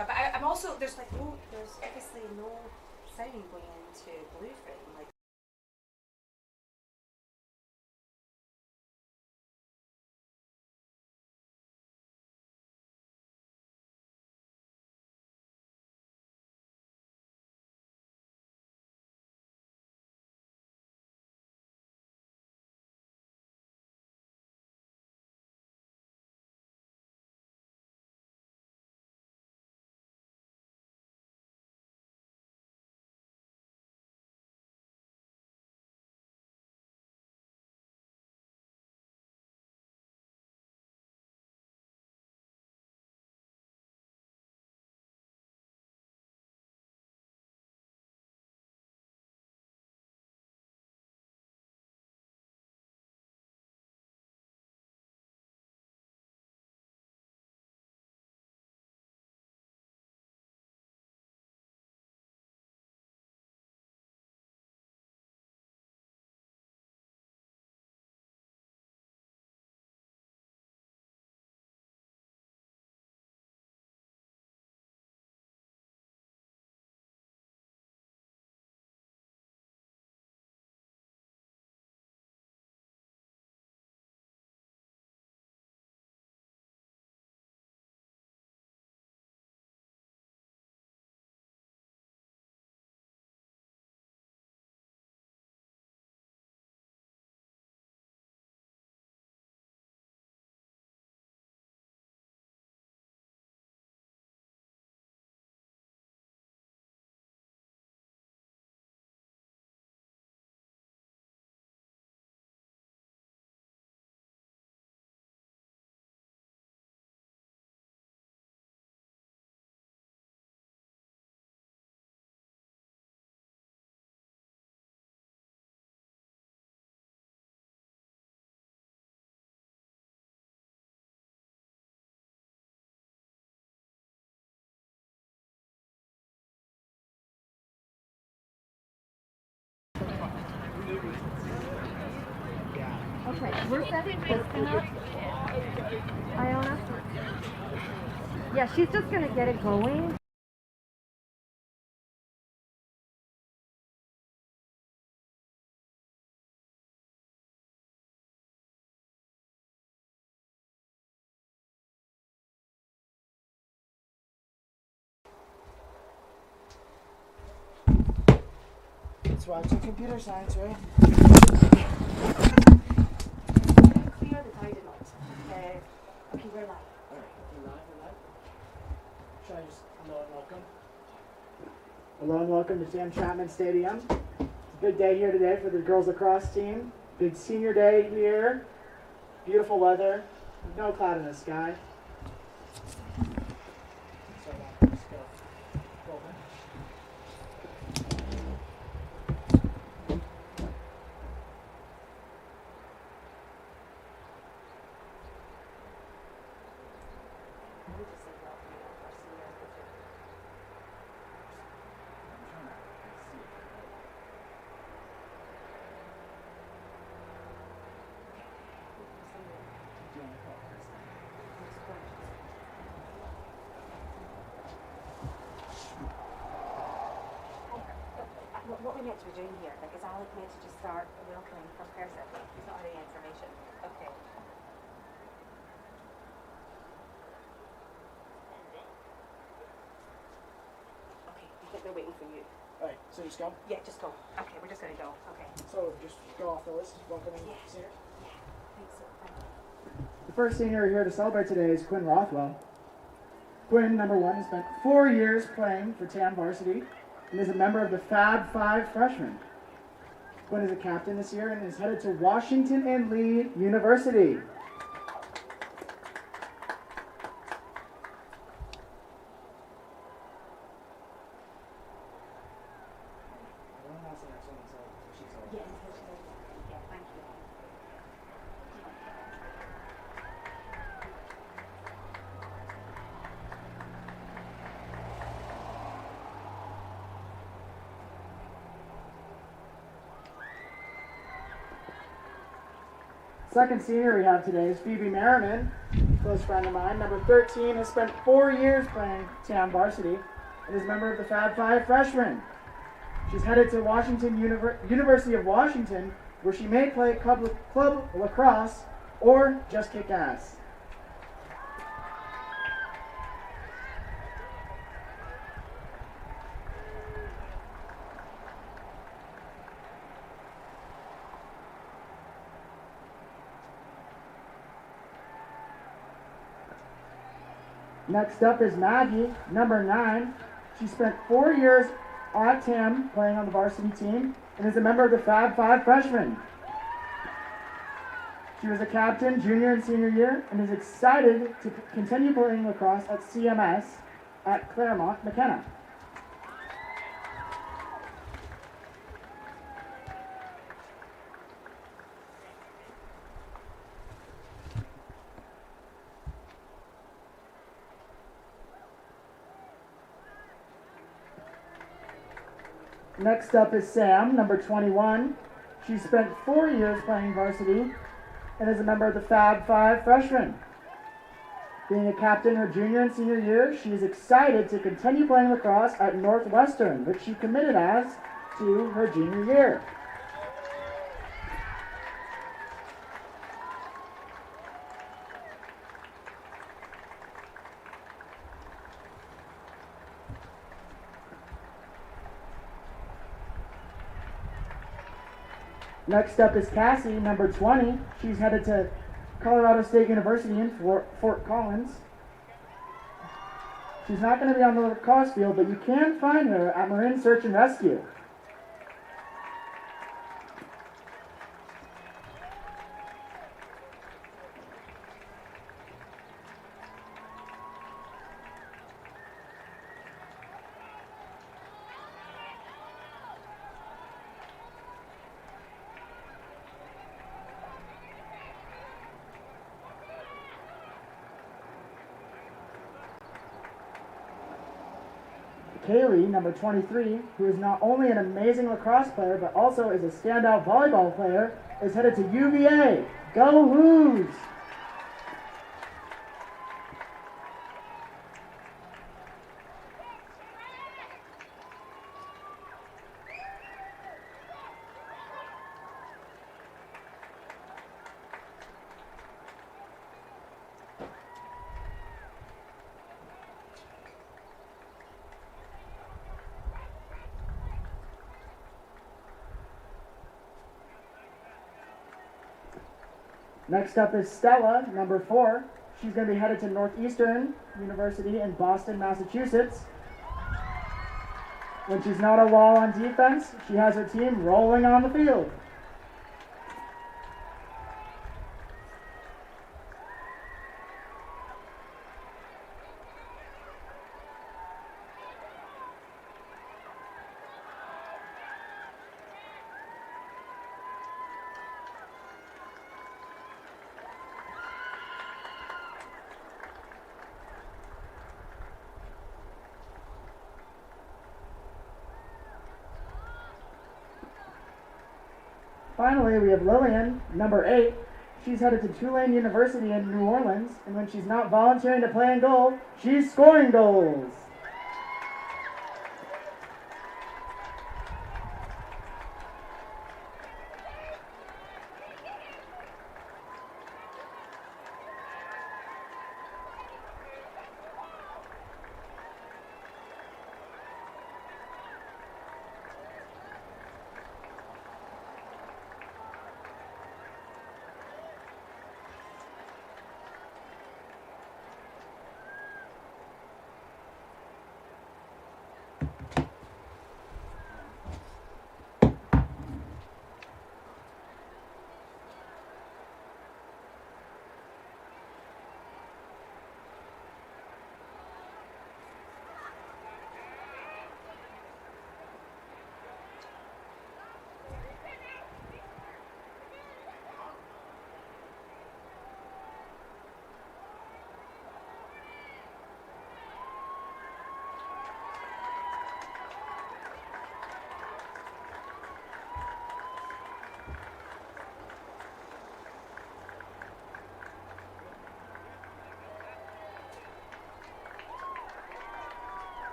job. But I'm also there's obviously no signing going into blue frame. Like Okay, we're setting Kristen up. Iona? Yeah, she's just going to get it going. Let's watch the computer science, right? clear the tidy lights. Okay, we're live. Alright, we're live. Should I just hello and welcome? Hello and welcome to Sam Chapman Stadium. It's a big day here today for the girls lacrosse team. Big senior day here. Beautiful weather. No cloud in the sky. So let's go. Golden. What we meant to be doing here, like, is Alec meant to just start welcoming from person? He's not any information. Okay. Okay, I think they're waiting for you. Alright, so just go. Yeah, just go. Okay, we're just gonna go. Okay. So just go off the list. Welcoming senior. Yeah, I think so. Thank you. The first senior here to celebrate today is Quinn Rothwell. Quinn, number one, has spent 4 years playing for TAM Varsity and is a member of the Fab Five freshmen. Quinn is a captain this year and is headed to Washington and Lee University. Yeah, thank you. Second senior we have today is Phoebe Merriman. close friend of mine. Number 13 has spent 4 years playing town varsity and is a member of the Fab Five freshmen. She's headed to University of Washington, where she may play club lacrosse or just kick ass. Next up is Maggie, number 9. She spent 4 years at TAM playing on the varsity team and is a member of the Fab Five freshmen. She was a captain junior and senior year and is excited to continue playing lacrosse at CMS at Claremont, McKenna. Next up is Sam, number 21. She spent 4 years playing varsity and is a member of the Fab Five freshmen. Being a captain her junior and senior year, she is excited to continue playing lacrosse at Northwestern, which she committed as to her junior year. Next up is Cassie, number 20. She's headed to Colorado State University in Fort Collins. She's not going to be on the lacrosse field, but you can find her at Marin Search and Rescue. Kaylee, number 23, who is not only an amazing lacrosse player, but also is a standout volleyball player, is headed to UVA. Go Hoos! Next up is Stella, number 4. She's going to be headed to Northeastern University in Boston, Massachusetts. When she's not a wall on defense, she has her team rolling on the field. Finally, we have Lillian, number 8. She's headed to Tulane University in New Orleans, and when she's not volunteering to play in goal, she's scoring goals.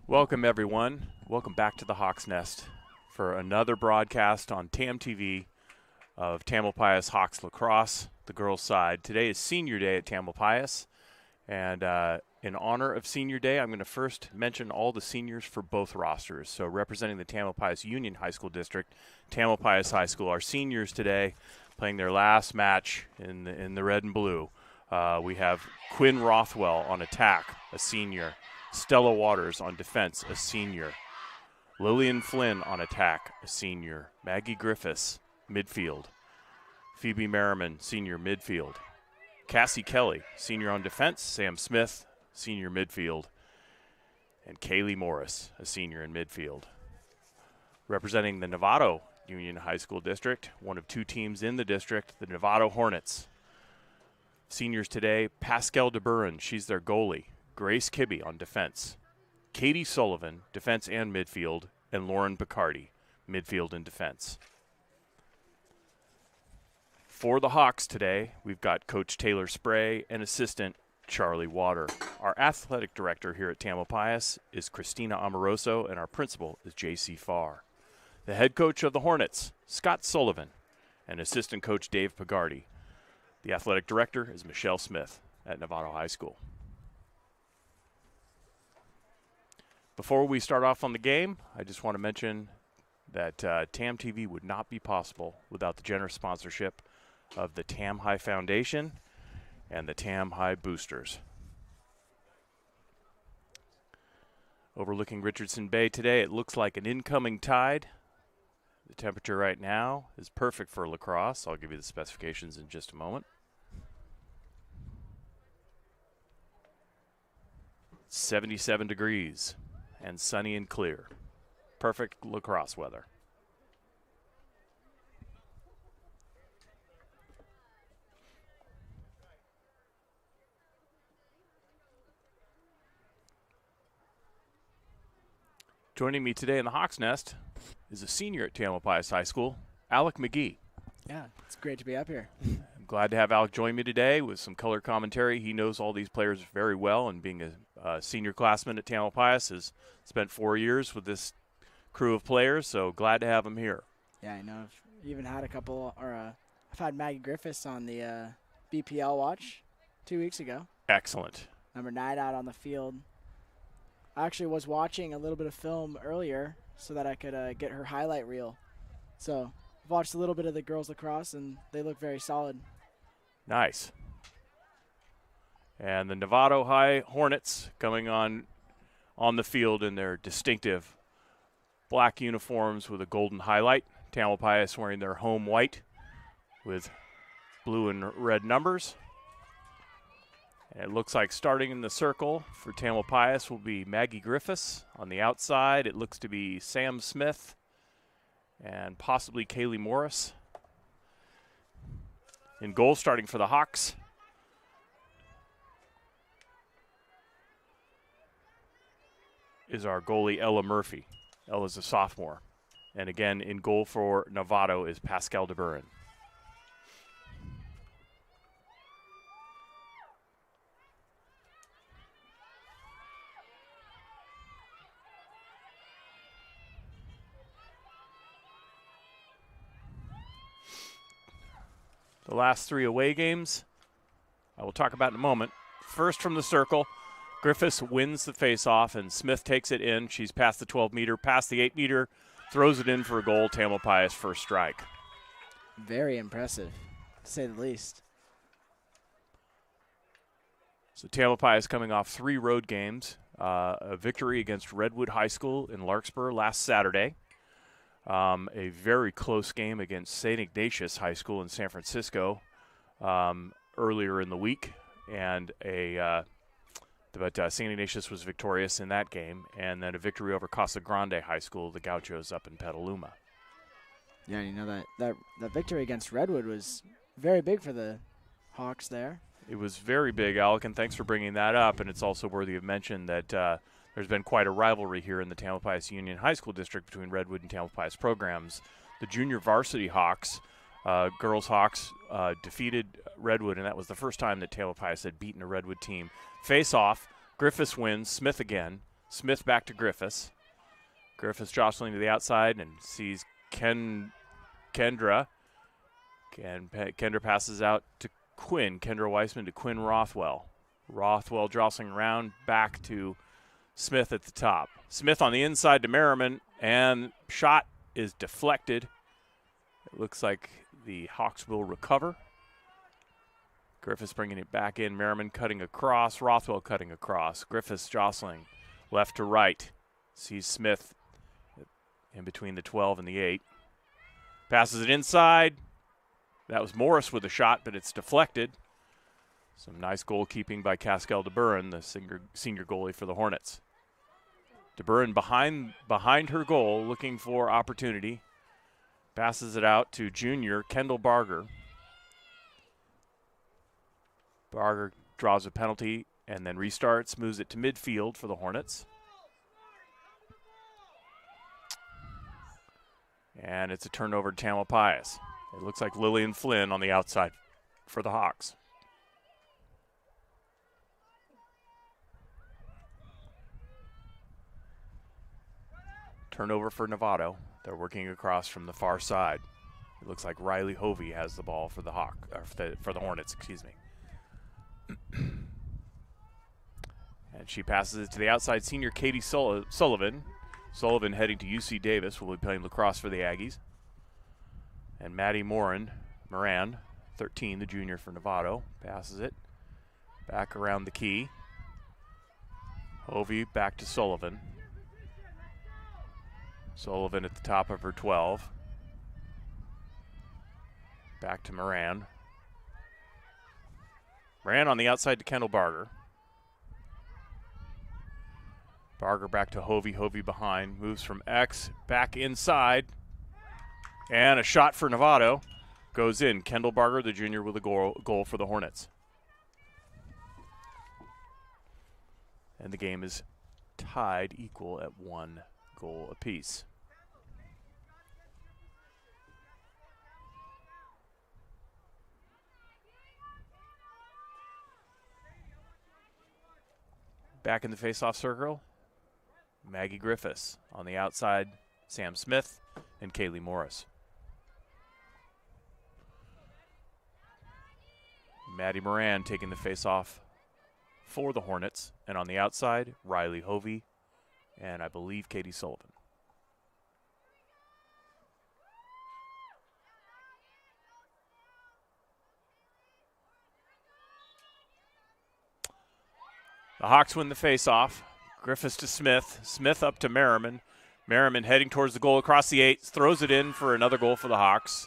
Welcome, everyone. Welcome back to the Hawks Nest for another broadcast on TAM TV of Tamalpais Hawks Lacrosse, the girls' side. Today is Senior Day at Tamalpais, and in honor of Senior Day, I'm going to first mention all the seniors for both rosters. So representing the Tamalpais Union High School District, Tamalpais High School, our seniors today playing their last match in the red and blue. We have Quinn Rothwell on attack, a senior. Stella Waters on defense, a senior. Lillian Flynn on attack, a senior. Maggie Griffiths, midfield. Phoebe Merriman, senior midfield. Cassie Kelly, senior on defense. Sam Smith, senior midfield. And Kaylee Morris, a senior in midfield. Representing the Novato Union High School District, one of two teams in the district, the Novato Hornets. Seniors today, Pascal DeBurin, she's their goalie. Grace Kibbe on defense. Katie Sullivan, defense and midfield, and Lauren Picardi, midfield and defense. For the Hawks today, we've got Coach Taylor Spray and assistant Charlie Water. Our athletic director here at Tamalpais is Christina Amoroso, and our principal is J.C. Farr. The head coach of the Hornets, Scott Sullivan, and assistant coach Dave Picardi. The athletic director is Michelle Smith at Novato High School. Before we start off on the game, I just want to mention that TAM TV would not be possible without the generous sponsorship of the TAM High Foundation and the TAM High Boosters. Overlooking Richardson Bay today, it looks like an incoming tide. The temperature right now is perfect for lacrosse. I'll give you the specifications in just a moment. 77 degrees. And sunny and clear. Perfect lacrosse weather. Joining me today in the Hawks Nest is a senior at Tamalpais High School, Alec McGee. Yeah, it's great to be up here. I'm glad to have Alec join me today with some color commentary. He knows all these players very well, and being a senior classman at Tamalpais has spent 4 years with this crew of players, so glad to have him here. Yeah, I know. I've even had a couple, I've had Maggie Griffiths on the BPL watch 2 weeks ago. Excellent. Number 9 out on the field. I actually was watching a little bit of film earlier so that I could get her highlight reel. So I've watched a little bit of the girls lacrosse, and they look very solid. Nice. And the Novato High Hornets coming on the field in their distinctive black uniforms with a golden highlight. Tamalpais wearing their home white with blue and red numbers. And it looks like starting in the circle for Tamalpais will be Maggie Griffiths. On the outside, it looks to be Sam Smith and possibly Kaylee Morris. In goal, starting for the Hawks, is our goalie Ella Murphy. Ella's a sophomore. And again, in goal for Novato is Pascal DeBurin. The last 3 away games I will talk about in a moment. First from the circle, Griffiths wins the faceoff, and Smith takes it in. She's past the 12-meter, past the 8-meter, throws it in for a goal. Tamalpais' first strike. Very impressive, to say the least. So Tamalpais coming off 3 road games, a victory against Redwood High School in Larkspur last Saturday, a very close game against St. Ignatius High School in San Francisco earlier in the week, and but St. Ignatius was victorious in that game, and then a victory over Casa Grande High School, the Gauchos up in Petaluma. Yeah, you know that victory against Redwood was very big for the Hawks there. It was very big, Alec, and thanks for bringing that up. And it's also worthy of mention that there's been quite a rivalry here in the Tamalpais Union High School District between Redwood and Tamalpais programs. The junior varsity Hawks, girls Hawks, defeated Redwood, and that was the first time that Tamalpais had beaten a Redwood team. Face off, Griffiths wins, Smith again, Smith back to Griffiths. Griffiths jostling to the outside and sees Kendra. Kendra passes out to Quinn. Kendra Weissman to Quinn Rothwell. Rothwell jostling around back to Smith at the top. Smith on the inside to Merriman, and shot is deflected. It looks like the Hawks will recover. Griffiths bringing it back in. Merriman cutting across. Rothwell cutting across. Griffiths jostling left to right. Sees Smith in between the 12 and the 8. Passes it inside. That was Morris with a shot, but it's deflected. Some nice goalkeeping by Caskel DeBuren, the senior goalie for the Hornets. DeBuren behind her goal, looking for opportunity. Passes it out to junior Kendall Barger. Barger draws a penalty and then restarts, moves it to midfield for the Hornets. And it's a turnover to Tamalpais. It looks like Lillian Flynn on the outside for the Hawks. Turnover for Novato. They're working across from the far side. It looks like Riley Hovey has the ball for the for the Hornets, excuse me. And she passes it to the outside senior Katie Sullivan. Sullivan heading to UC Davis, will be playing lacrosse for the Aggies. And Maddie Moran, 13, the junior for Novato, passes it back around the key. Hovey back to Sullivan. Sullivan at the top of her 12. Back to Moran. Moran on the outside to Kendall Barger. Barger back to Hovey. Hovey behind. Moves from X. Back inside. And a shot for Novato. Goes in. Kendall Barger, the junior, with a goal for the Hornets. And the game is tied equal at 1 goal apiece. Back in the face-off circle, Maggie Griffiths. On the outside, Sam Smith and Kaylee Morris. Maddie Moran taking the face-off for the Hornets. And on the outside, Riley Hovey and I believe Katie Sullivan. The Hawks win the face-off. Griffiths to Smith. Smith up to Merriman. Merriman heading towards the goal across the 8. Throws it in for another goal for the Hawks.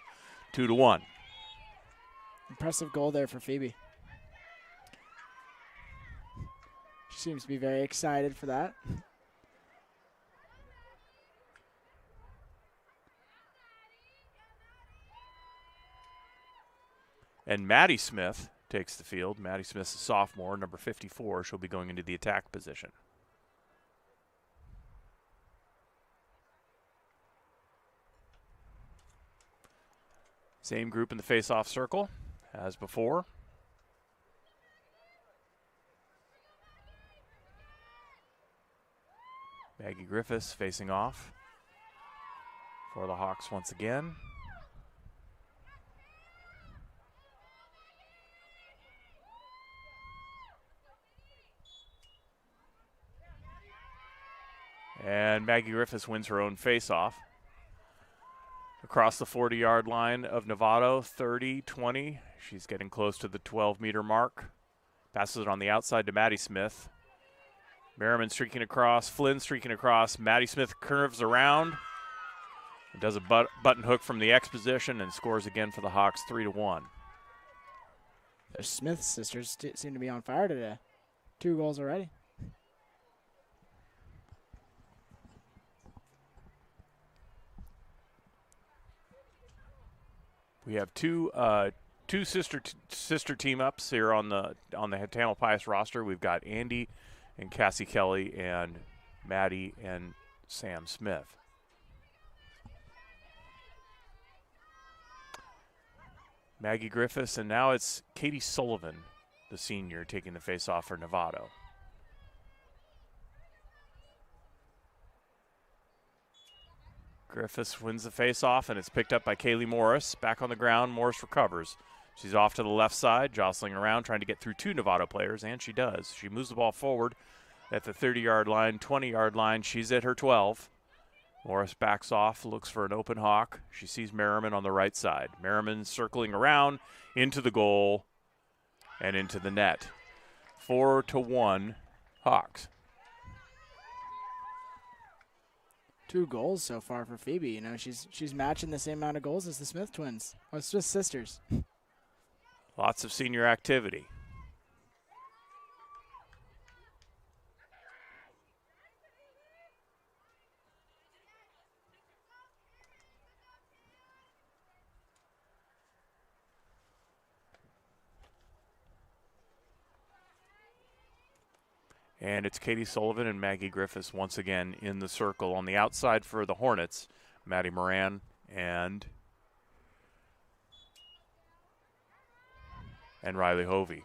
2-1. Impressive goal there for Phoebe. She seems to be very excited for that. And Maddie Smith takes the field. Maddie Smith's a sophomore, number 54. She'll be going into the attack position. Same group in the face-off circle as before. Maggie Griffiths facing off for the Hawks once again. And Maggie Griffiths wins her own face-off. Across the 40-yard line of Novato, 30-20. She's getting close to the 12-meter mark. Passes it on the outside to Maddie Smith. Merriman streaking across, Flynn streaking across. Maddie Smith curves around. Does a button hook from the X position and scores again for the Hawks, 3-1. The Smith sisters seem to be on fire today. 2 goals already. We have two sister team ups here on the Tamalpais roster. We've got Andy and Cassie Kelly and Maddie and Sam Smith. Maggie Griffiths, and now it's Katie Sullivan, the senior, taking the face-off for Novato. Griffiths wins the face-off, and it's picked up by Kaylee Morris. Back on the ground, Morris recovers. She's off to the left side, jostling around, trying to get through 2 Novato players, and she does. She moves the ball forward at the 30-yard line, 20-yard line. She's at her 12. Morris backs off, looks for an open hawk. She sees Merriman on the right side. Merriman circling around into the goal and into the net. 4-1 Hawks. 2 goals so far for Phoebe. You know, she's matching the same amount of goals as the Smith twins, or Smith sisters. Lots of senior activity. And it's Katie Sullivan and Maggie Griffiths once again in the circle. On the outside for the Hornets, Maddie Moran and Riley Hovey.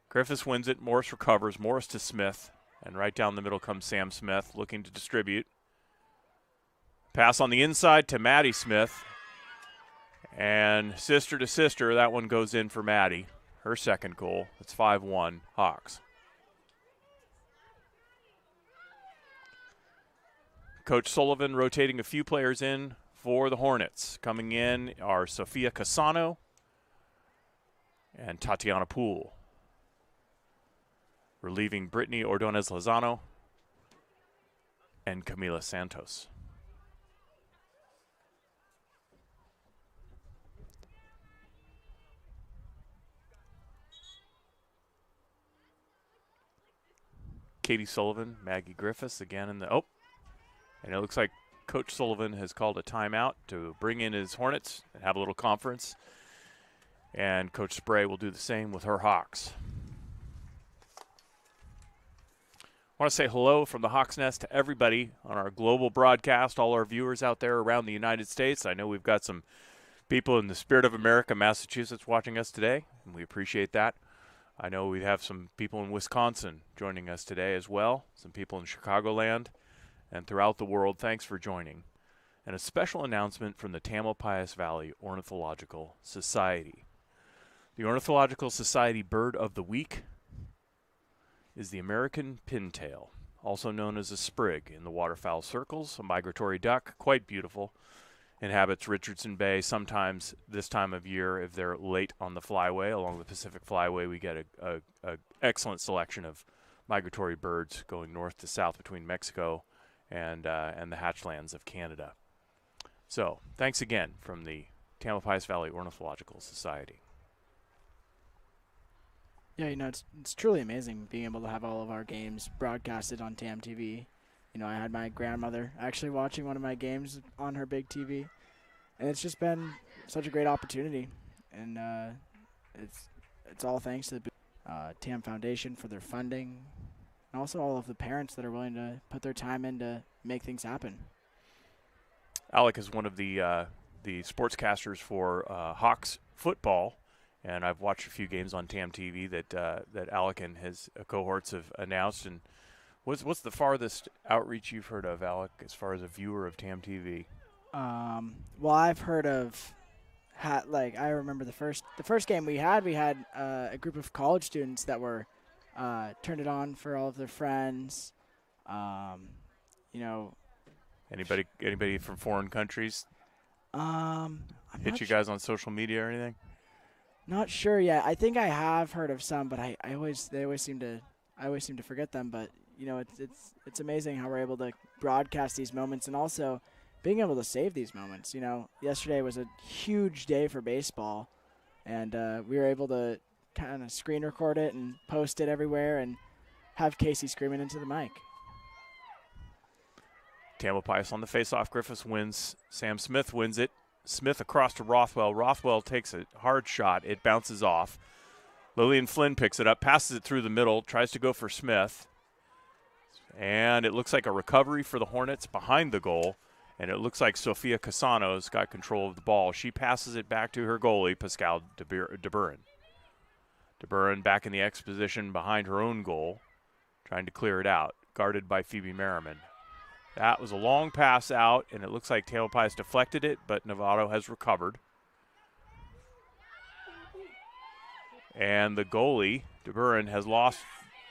Griffiths wins it. Morris recovers. Morris to Smith. And right down the middle comes Sam Smith looking to distribute. Pass on the inside to Maddie Smith. And sister to sister, that one goes in for Maddie. Her second goal. It's 5-1 Hawks. Coach Sullivan rotating a few players in for the Hornets. Coming in are Sofia Casano and Tatiana Poole. Relieving Brittany Ordonez Lozano and Camila Santos. Katie Sullivan, Maggie Griffiths again in the and it looks like Coach Sullivan has called a timeout to bring in his Hornets and have a little conference. And Coach Spray will do the same with her Hawks. I want to say hello from the Hawks Nest to everybody on our global broadcast, all our viewers out there around the United States. I know we've got some people in the Spirit of America, Massachusetts, watching us today, and we appreciate that. I know we have some people in Wisconsin joining us today as well, some people in Chicagoland. And throughout the world, thanks for joining. And a special announcement from the Tamalpais Valley Ornithological Society. The Ornithological Society Bird of the Week is the American pintail, also known as a sprig in the waterfowl circles, a migratory duck, quite beautiful. Inhabits Richardson Bay sometimes this time of year if they're late on the flyway. Along the Pacific Flyway, we get a excellent selection of migratory birds going north to south between Mexico and the hatchlands of Canada. So, thanks again from the Tamalpais Valley Ornithological Society. Yeah, you know, it's truly amazing being able to have all of our games broadcasted on TAM TV. You know, I had my grandmother actually watching one of my games on her big TV, and it's just been such a great opportunity. And it's all thanks to the TAM Foundation for their funding, and also all of the parents that are willing to put their time in to make things happen. Alec is one of the sportscasters for Hawks football, and I've watched a few games on TAM TV that Alec and his cohorts have announced. And what's the farthest outreach you've heard of, Alec, as far as a viewer of TAM TV? Well, I've heard of, I remember the first game we had a group of college students that were turned it on for all of their friends. You know, anybody from foreign countries hit you guys on social media or anything? Not sure yet. I think I have heard of some, but I always seem to forget them. But you know, it's amazing how we're able to broadcast these moments and also being able to save these moments. You know, yesterday was a huge day for baseball, and we were able to kind of screen record it and post it everywhere and have Casey screaming into the mic. Tamalpais on the faceoff. Griffiths wins. Sam Smith wins it. Smith across to Rothwell. Rothwell takes a hard shot. It bounces off. Lillian Flynn picks it up, passes it through the middle, tries to go for Smith. And it looks like a recovery for the Hornets behind the goal. And it looks like Sofia Casano's got control of the ball. She passes it back to her goalie, Pascal DeBurin. DeBurin back in the X position behind her own goal, trying to clear it out, guarded by Phoebe Merriman. That was a long pass out, and it looks like Tamalpais deflected it, but Novato has recovered. And the goalie, DeBuren, has lost.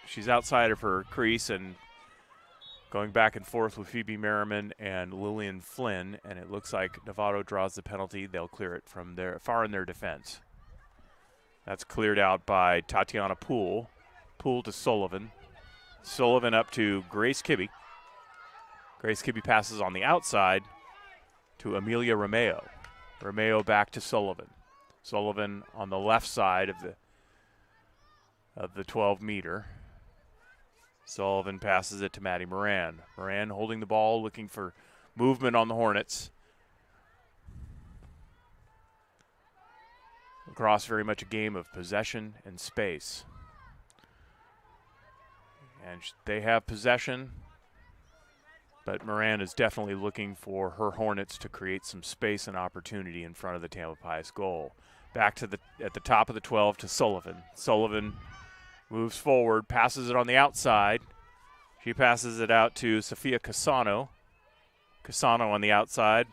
She's outside of her crease and going back and forth with Phoebe Merriman and Lillian Flynn, and it looks like Novato draws the penalty. They'll clear it from their far in their defense. That's cleared out by Tatiana Poole. Poole to Sullivan. Sullivan up to Grace Kibbe. Grace Kibbe passes on the outside to Amelia Romeo. Romeo back to Sullivan. Sullivan on the left side of the 12-meter. Sullivan passes it to Maddie Moran. Moran holding the ball, looking for movement on the Hornets. Lacrosse very much a game of possession and space. And they have possession, but Moran is definitely looking for her Hornets to create some space and opportunity in front of the Tamalpais goal. Back to at the top of the 12 to Sullivan. Sullivan moves forward, passes it on the outside. She passes it out to Sofia Casano. Casano on the outside,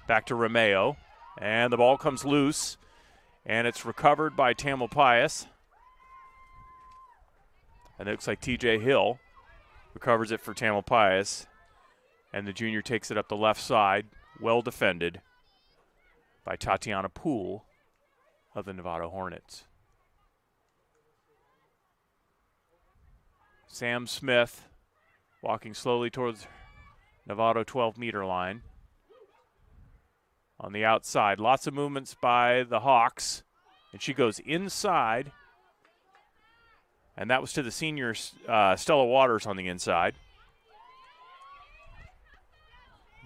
back to Romeo. And the ball comes loose, and it's recovered by Tamalpais. And it looks like TJ Hill recovers it for Tamalpais. And the junior takes it up the left side, well defended by Tatiana Poole of the Novato Hornets. Sam Smith walking slowly towards Novato 12-meter line. On the outside, lots of movements by the Hawks, and she goes inside. And that was to the senior Stella Waters on the inside.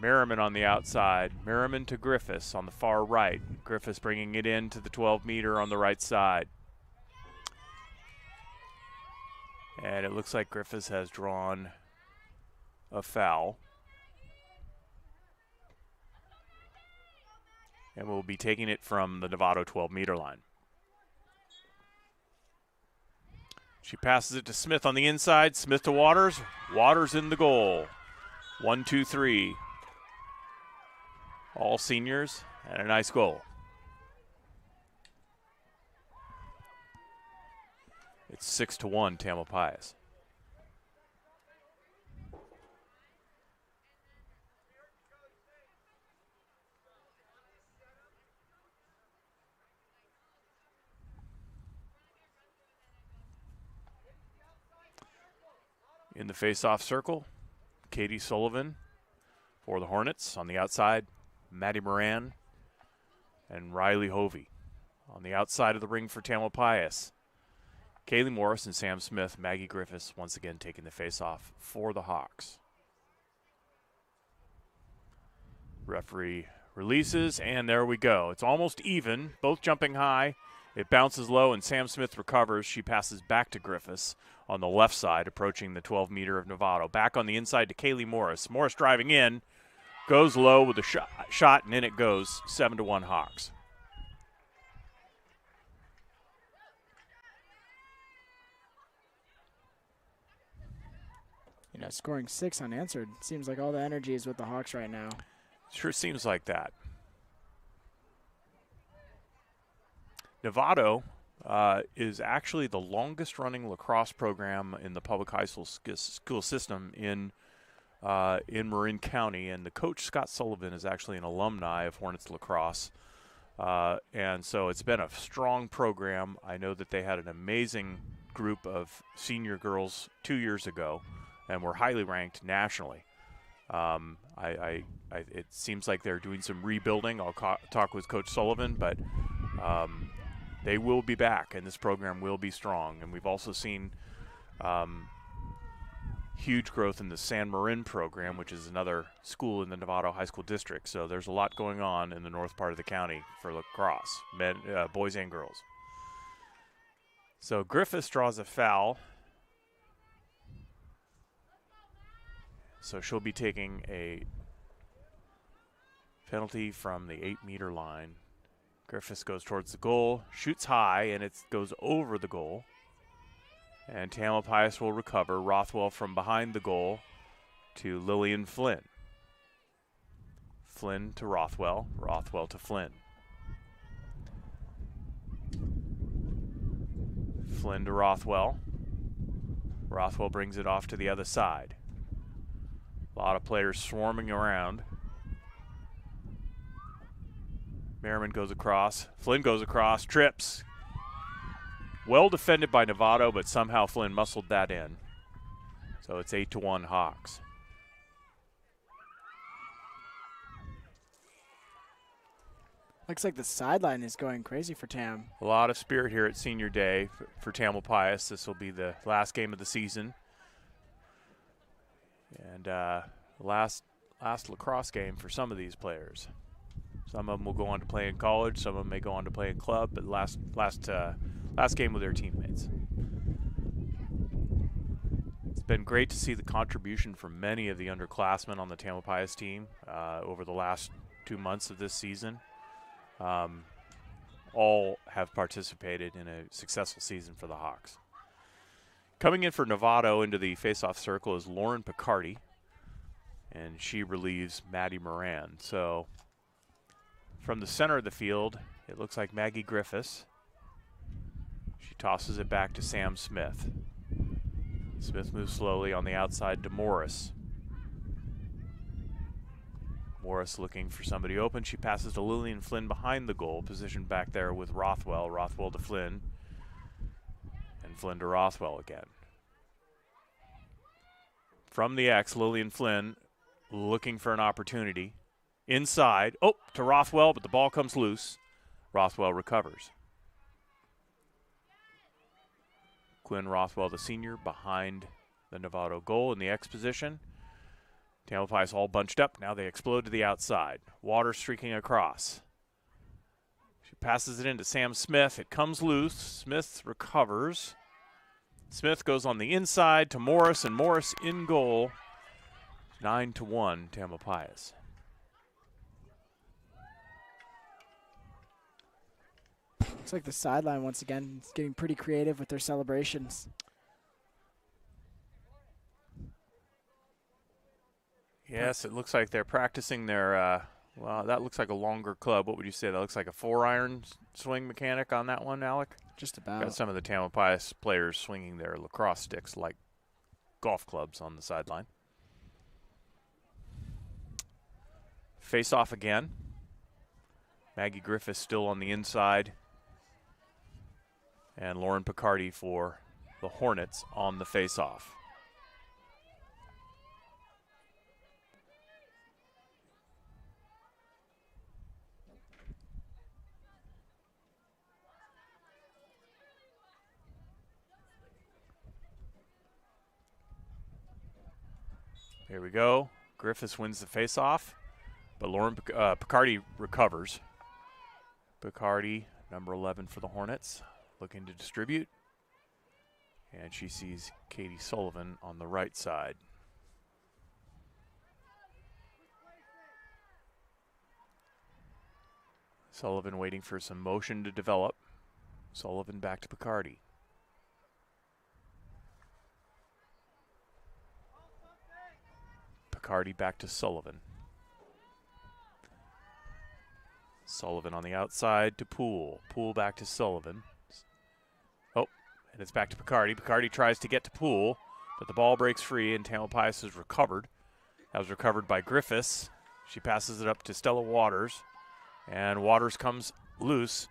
Merriman on the outside. Merriman to Griffiths on the far right. Griffiths bringing it in to the 12-meter on the right side. And it looks like Griffiths has drawn a foul. And we'll be taking it from the Novato 12-meter line. She passes it to Smith on the inside. Smith to Waters. Waters in the goal. 1, 2, 3. All seniors and a nice goal. It's 6-1 Tamalpais. In the face-off circle, Katie Sullivan for the Hornets. On the outside, Maddie Moran and Riley Hovey. On the outside of the ring for Tamalpais, Kaylee Morris and Sam Smith. Maggie Griffiths once again taking the face-off for the Hawks. Referee releases, and there we go. It's almost even, both jumping high. It bounces low, and Sam Smith recovers. She passes back to Griffiths on the left side, approaching the 12-meter of Novato. Back on the inside to Kaylee Morris. Morris driving in, goes low with a shot, and in it goes. 7-1 Hawks. You know, scoring 6 unanswered. Seems like all the energy is with the Hawks right now. Sure seems like that. Novato is actually the longest-running lacrosse program in the public high school system in Marin County, and the coach, Scott Sullivan, is actually an alumni of Hornets lacrosse. And so it's been a strong program. I know that they had an amazing group of senior girls 2 years ago and were highly ranked nationally. It seems like they're doing some rebuilding. I'll talk with Coach Sullivan, but they will be back, and this program will be strong. And we've also seen huge growth in the San Marin program, which is another school in the Novato High School District. So there's a lot going on in the north part of the county for lacrosse, boys and girls. So Griffiths draws a foul. So she'll be taking a penalty from the 8-meter line. Griffiths goes towards the goal, shoots high, and it goes over the goal. And Tamalpais will recover. Rothwell from behind the goal to Lillian Flynn. Flynn to Rothwell. Rothwell to Flynn. Flynn to Rothwell. Rothwell brings it off to the other side. A lot of players swarming around. Merriman goes across. Flynn goes across, trips. Well defended by Novato, but somehow Flynn muscled that in. So it's 8-1 Hawks. Looks like the sideline is going crazy for Tam. A lot of spirit here at Senior Day for Tamalpais. This will be the last game of the season. And last lacrosse game for some of these players. Some of them will go on to play in college. Some of them may go on to play in club, but last game with their teammates. It's been great to see the contribution from many of the underclassmen on the Tamalpais team over the last 2 months of this season. All have participated in a successful season for the Hawks. Coming in for Novato into the face-off circle is Lauren Picardi, and she relieves Maddie Moran. So from the center of the field, it looks like Maggie Griffiths. She tosses it back to Sam Smith. Smith moves slowly on the outside to Morris. Morris looking for somebody open. She passes to Lillian Flynn behind the goal, positioned back there with Rothwell. Rothwell to Flynn, and Flynn to Rothwell again. From the X, Lillian Flynn looking for an opportunity. Inside, to Rothwell, but the ball comes loose. Rothwell recovers. Quinn Rothwell, the senior, behind the Novato goal in the X position. Tamalpais all bunched up. Now they explode to the outside. Water streaking across. She passes it into Sam Smith. It comes loose. Smith recovers. Smith goes on the inside to Morris, and Morris in goal. 9-1 Tamalpais. Looks like the sideline once again is getting pretty creative with their celebrations. Yes, it looks like they're practicing their, well, that looks like a longer club. What would you say? That looks like a 4-iron swing mechanic on that one, Alec? Just about. Got some of the Tamalpais players swinging their lacrosse sticks like golf clubs on the sideline. Face off again. Maggie Griffith still on the inside. And Lauren Picardi for the Hornets on the face-off. Here we go. Griffiths wins the face-off, but Lauren Picardi recovers. Picardi, number 11 for the Hornets, looking to distribute. And she sees Katie Sullivan on the right side. Sullivan waiting for some motion to develop. Sullivan back to Picardi. Picardi back to Sullivan. Sullivan on the outside to Poole. Poole back to Sullivan. And it's back to Picardi. Picardi tries to get to Poole, but the ball breaks free and Tamalpais is recovered. That was recovered by Griffiths. She passes it up to Stella Waters, and Waters comes loose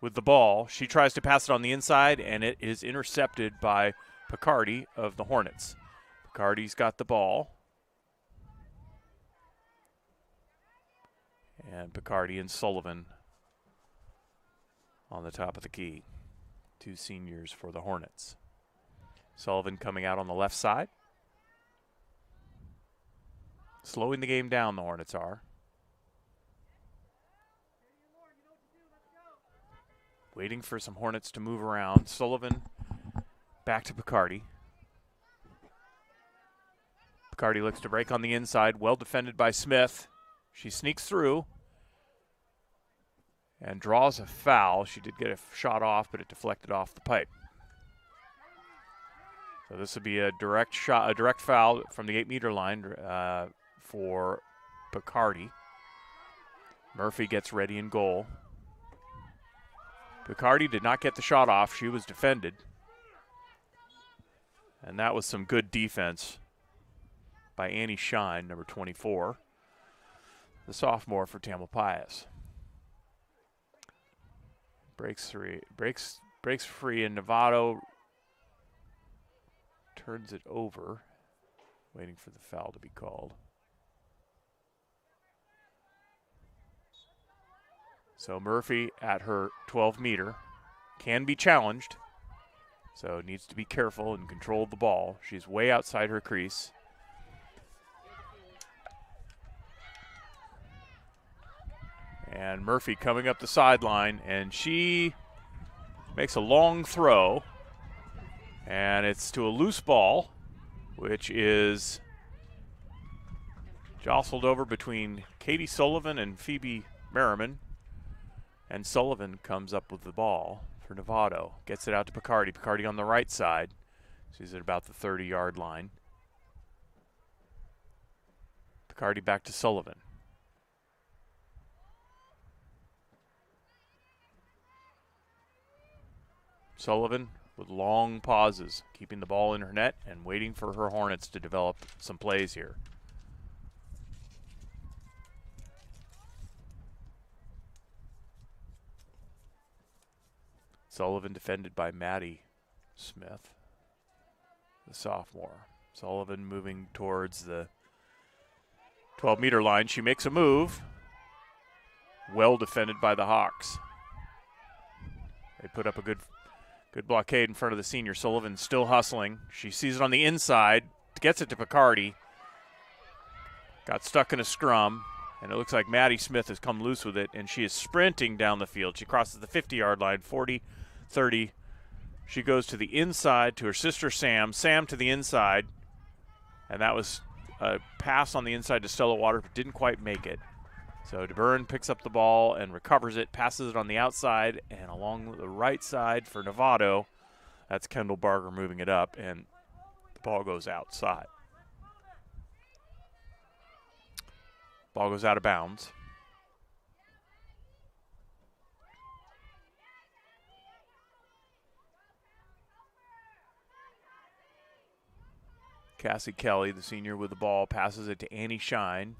with the ball. She tries to pass it on the inside, and it is intercepted by Picardi of the Hornets. Picardi's got the ball. And Picardi and Sullivan on the top of the key. Two seniors for the Hornets. Sullivan coming out on the left side. Slowing the game down, the Hornets are. Waiting for some Hornets to move around. Sullivan back to Picardi. Picardi looks to break on the inside. Well defended by Smith. She sneaks through and draws a foul. She did get a shot off, but it deflected off the pipe. So this would be a direct shot, a direct foul from the 8-meter line for Picardi. Murphy gets ready in goal. Picardi did not get the shot off. She was defended. And that was some good defense by Annie Shine, number 24, the sophomore for Tamalpais. Breaks free, and Novato turns it over, waiting for the foul to be called. So Murphy at her 12-meter can be challenged, so needs to be careful and control the ball. She's way outside her crease. And Murphy coming up the sideline, and she makes a long throw, and it's to a loose ball, which is jostled over between Katie Sullivan and Phoebe Merriman. And Sullivan comes up with the ball for Novato. Gets it out to Picardi. Picardi on the right side. She's at about the 30-yard line. Picardi back to Sullivan. Sullivan with long pauses, keeping the ball in her net and waiting for her Hornets to develop some plays here. Sullivan defended by Maddie Smith, the sophomore. Sullivan moving towards the 12-meter line. She makes a move. Well defended by the Hawks. They put up a good blockade in front of the senior. Sullivan still hustling. She sees it on the inside, gets it to Picardi. Got stuck in a scrum, and it looks like Maddie Smith has come loose with it, and she is sprinting down the field. She crosses the 50-yard line, 40, 30. She goes to the inside to her sister Sam. Sam to the inside, and that was a pass on the inside to Stella Waters, but didn't quite make it. So DeBurn picks up the ball and recovers it, passes it on the outside, and along the right side for Novato. That's Kendall Barger moving it up, and the ball goes outside. Ball goes out of bounds. Cassie Kelly, the senior, with the ball, passes it to Annie Shine.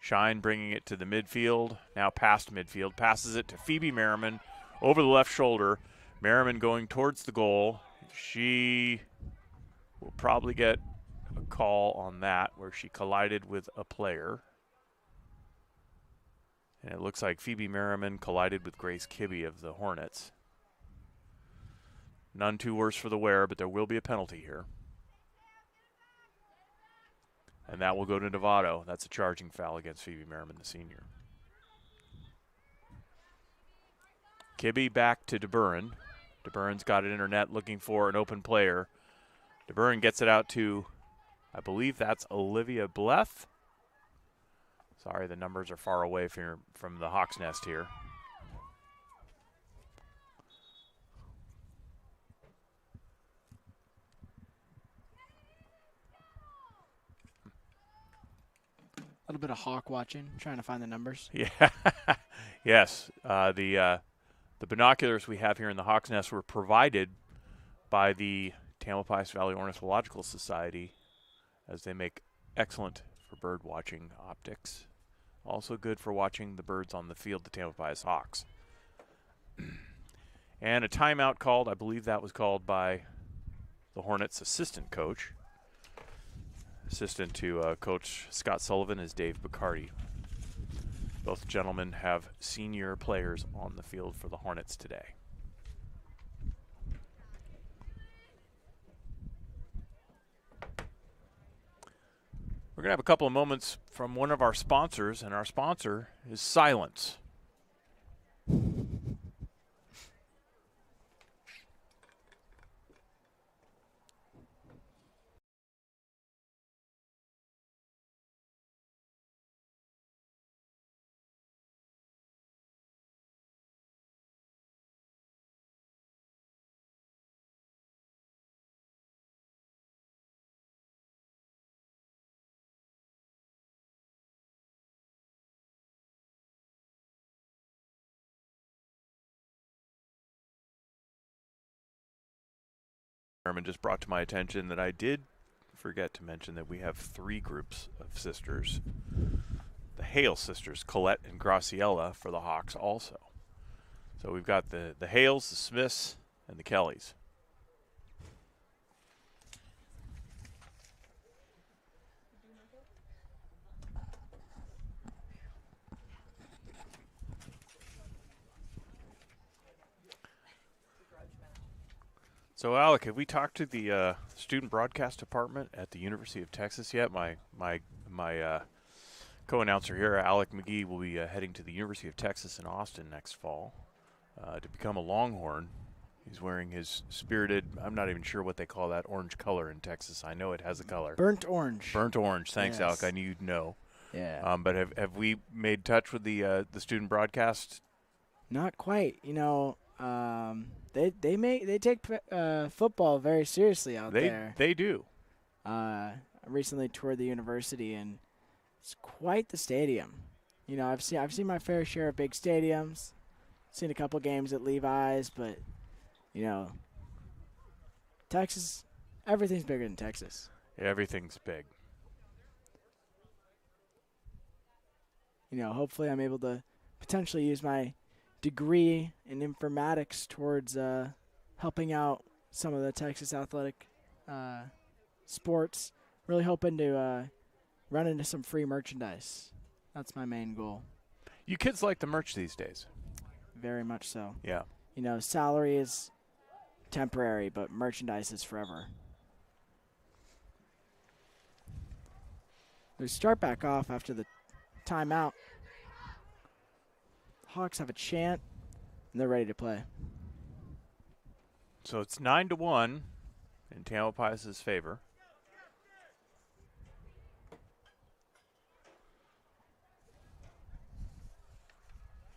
Shine bringing it to the midfield, now past midfield, passes it to Phoebe Merriman over the left shoulder. Merriman going towards the goal. She will probably get a call on that where she collided with a player. And it looks like Phoebe Merriman collided with Grace Kibbe of the Hornets. None too worse for the wear, but there will be a penalty here. And that will go to Novato. That's a charging foul against Phoebe Merriman, the senior. Kibbe back to DeBurn. DeBurn's got it in her net looking for an open player. DeBurn gets it out to, I believe that's Olivia Bleth. Sorry, the numbers are far away from the Hawk's Nest here. A little bit of hawk watching, trying to find the numbers. Yeah, yes. The binoculars we have here in the Hawk's Nest were provided by the Tamalpais Valley Ornithological Society, as they make excellent for bird watching optics. Also good for watching the birds on the field, the Tamalpais Hawks. And a timeout called. I believe that was called by the Hornets' assistant coach. Assistant to Coach Scott Sullivan is Dave Bacardi. Both gentlemen have senior players on the field for the Hornets today. We're going to have a couple of moments from one of our sponsors, and our sponsor is Silence. Merriman just brought to my attention that I did forget to mention that we have 3 groups of sisters. The Hale sisters, Colette and Graciela, for the Hawks also. So we've got the Hales, the Smiths, and the Kellys. So, Alec, have we talked to the student broadcast department at the University of Texas yet? My co-announcer here, Alec McGee, will be heading to the University of Texas in Austin next fall to become a Longhorn. He's wearing his spirited, I'm not even sure what they call that orange color in Texas. I know it has a color. Burnt orange. Burnt orange. Thanks, Yes. Alec. I knew you'd know. Yeah. But have we made touch with the student broadcast? Not quite. You know, they take football very seriously out there. They do. I recently toured the university, and it's quite the stadium. You know, I've seen my fair share of big stadiums. Seen a couple games at Levi's, but you know, Texas, everything's bigger than Texas. Everything's big. You know, hopefully I'm able to potentially use my degree in informatics towards helping out some of the Texas athletic sports. Really hoping to run into some free merchandise. That's my main goal. You kids like the merch these days. Very much so. Yeah. You know, salary is temporary, but merchandise is forever. They start back off after the timeout. Hawks have a chant, and they're ready to play. So it's 9-1 in Tamalpais' favor.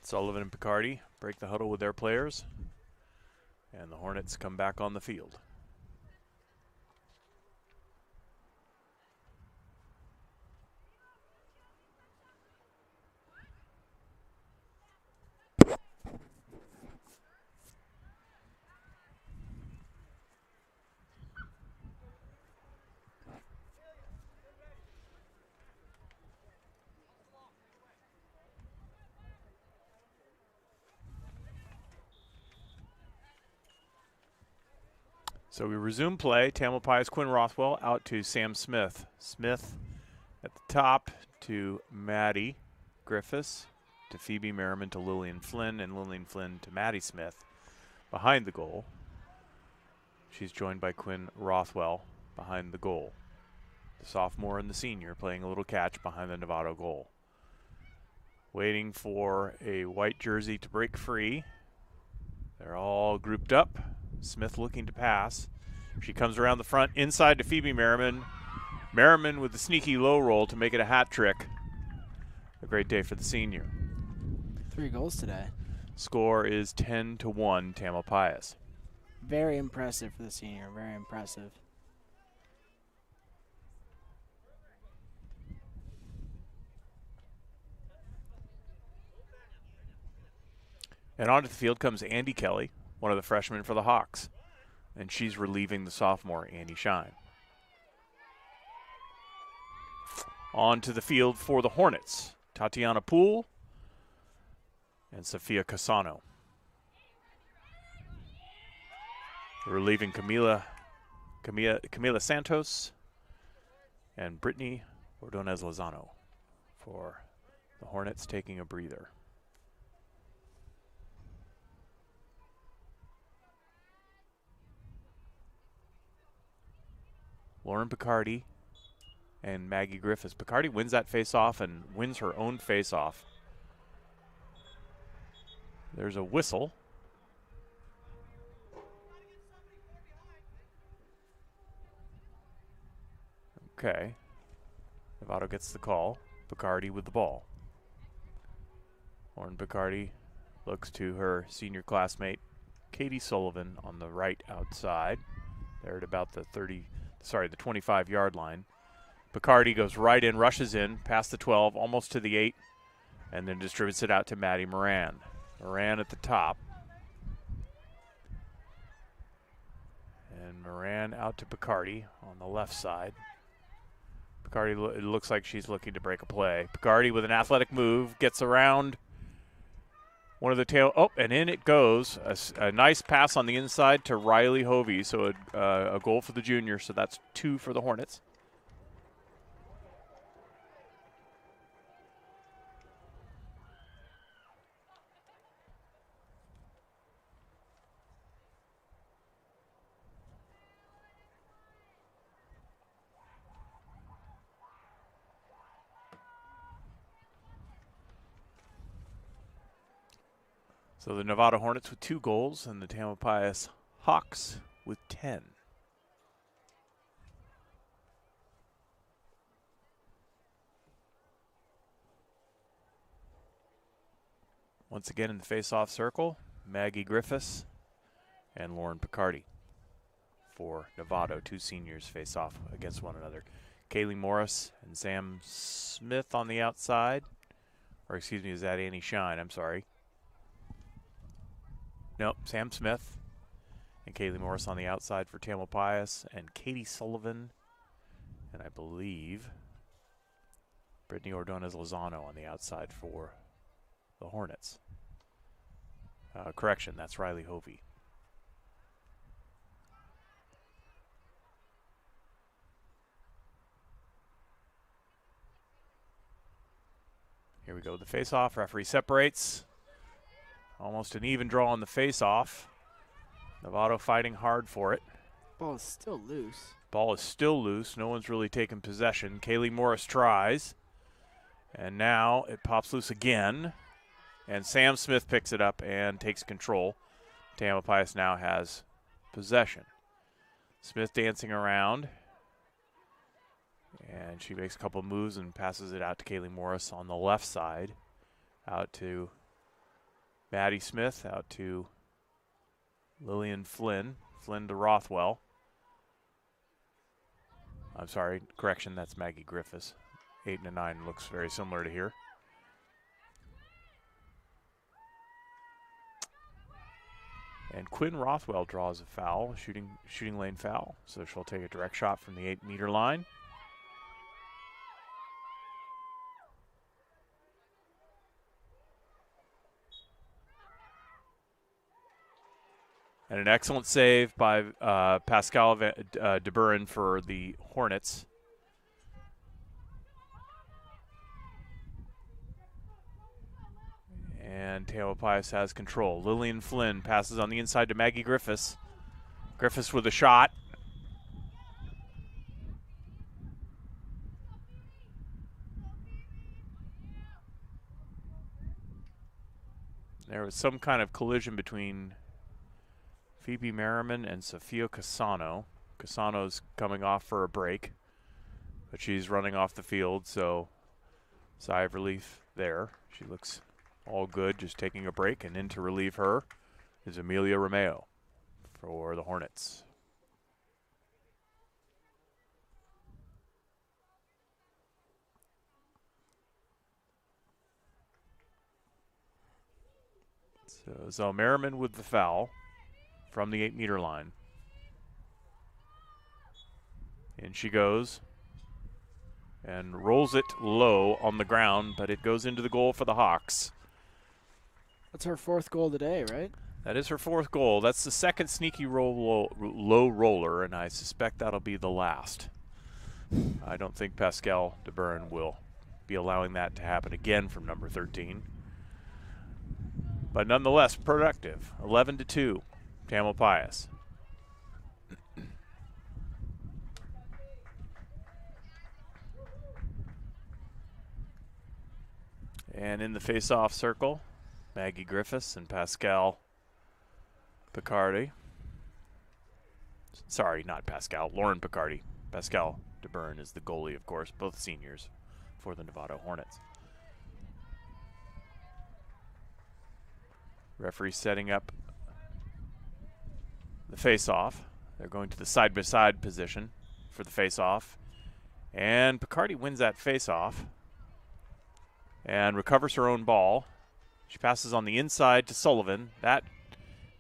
Sullivan and Picardi break the huddle with their players, and the Hornets come back on the field. So we resume play. Tamalpais Quinn Rothwell out to Sam Smith. Smith at the top to Maddie Griffiths, to Phoebe Merriman, to Lillian Flynn, and Lillian Flynn to Maddie Smith behind the goal. She's joined by Quinn Rothwell behind the goal. The sophomore and the senior playing a little catch behind the Novato goal. Waiting for a white jersey to break free. They're all grouped up. Smith looking to pass. She comes around the front, inside to Phoebe Merriman. Merriman with the sneaky low roll to make it a hat trick. A great day for the senior. 3 goals today. Score is 10-1 Tamalpais. Very impressive for the senior. Very impressive. And onto the field comes Andy Kelly, one of the freshmen for the Hawks. And she's relieving the sophomore, Annie Shine. On to the field for the Hornets. Tatiana Poole and Sofia Casano. Relieving Camila Santos and Brittany Ordonez Lozano for the Hornets taking a breather. Lauren Picardi and Maggie Griffiths. Picardi wins that face-off and wins her own face-off. There's a whistle. Okay. Novato gets the call. Picardi with the ball. Lauren Picardi looks to her senior classmate, Katie Sullivan, on the right outside. They're at about the 25-yard line. Picardi goes right in, rushes in, past the 12, almost to the 8, and then distributes it out to Maddie Moran. Moran at the top. And Moran out to Picardi on the left side. Picardi, it looks like she's looking to break a play. Picardi with an athletic move, gets around one of the tail. Oh, and in it goes. A nice pass on the inside to Riley Hovey. So a goal for the junior. So that's 2 for the Hornets. So the Novato Hornets with 2 goals and the Tamalpais Hawks with 10. Once again in the face-off circle, Maggie Griffiths and Lauren Picardi for Novato. 2 seniors face off against one another. Kaylee Morris and Sam Smith on the outside. Or excuse me, is that Annie Shine? I'm sorry. Nope, Sam Smith and Kaylee Morris on the outside for Tamalpais, and Katie Sullivan, and I believe Brittany Ordonez Lozano on the outside for the Hornets. Correction, that's Riley Hovey. Here we go, the face-off. Referee separates. Almost an even draw on the face-off. Novato fighting hard for it. Ball is still loose. Ball is still loose. No one's really taken possession. Kaylee Morris tries. And now it pops loose again. And Sam Smith picks it up and takes control. Tamalpais now has possession. Smith dancing around. And she makes a couple moves and passes it out to Kaylee Morris on the left side. Out to Maddie Smith, out to Lillian Flynn. Flynn to Rothwell. I'm sorry, correction, that's Maggie Griffiths. 8 and a 9 looks very similar to here. And Quinn Rothwell draws a foul, shooting lane foul. So she'll take a direct shot from the 8-meter line. And an excellent save by Pascal de Buren for the Hornets. And Tamalpais has control. Lillian Flynn passes on the inside to Maggie Griffiths. Griffiths with a shot. There was some kind of collision between Phoebe Merriman and Sofia Casano. Casano's coming off for a break, but she's running off the field, so sigh of relief there. She looks all good, just taking a break, and in to relieve her is Amelia Romeo for the Hornets. So Merriman with the foul from the 8-meter line. In she goes and rolls it low on the ground, but it goes into the goal for the Hawks. That's her 4th goal today, right? That is her 4th goal. That's the second sneaky low roller, and I suspect that'll be the last. I don't think Pascal de Buren will be allowing that to happen again from number 13. But nonetheless, productive. 11-2. Tamalpais. And in the face-off circle, Maggie Griffiths and Pascal Picardi. Sorry, not Pascal, Lauren Picardi. Pascal de Buren is the goalie, of course, both seniors for the Novato Hornets. Referee setting up the face-off. They're going to the side-by-side position for the face-off. And Picardi wins that face-off and recovers her own ball. She passes on the inside to Sullivan. That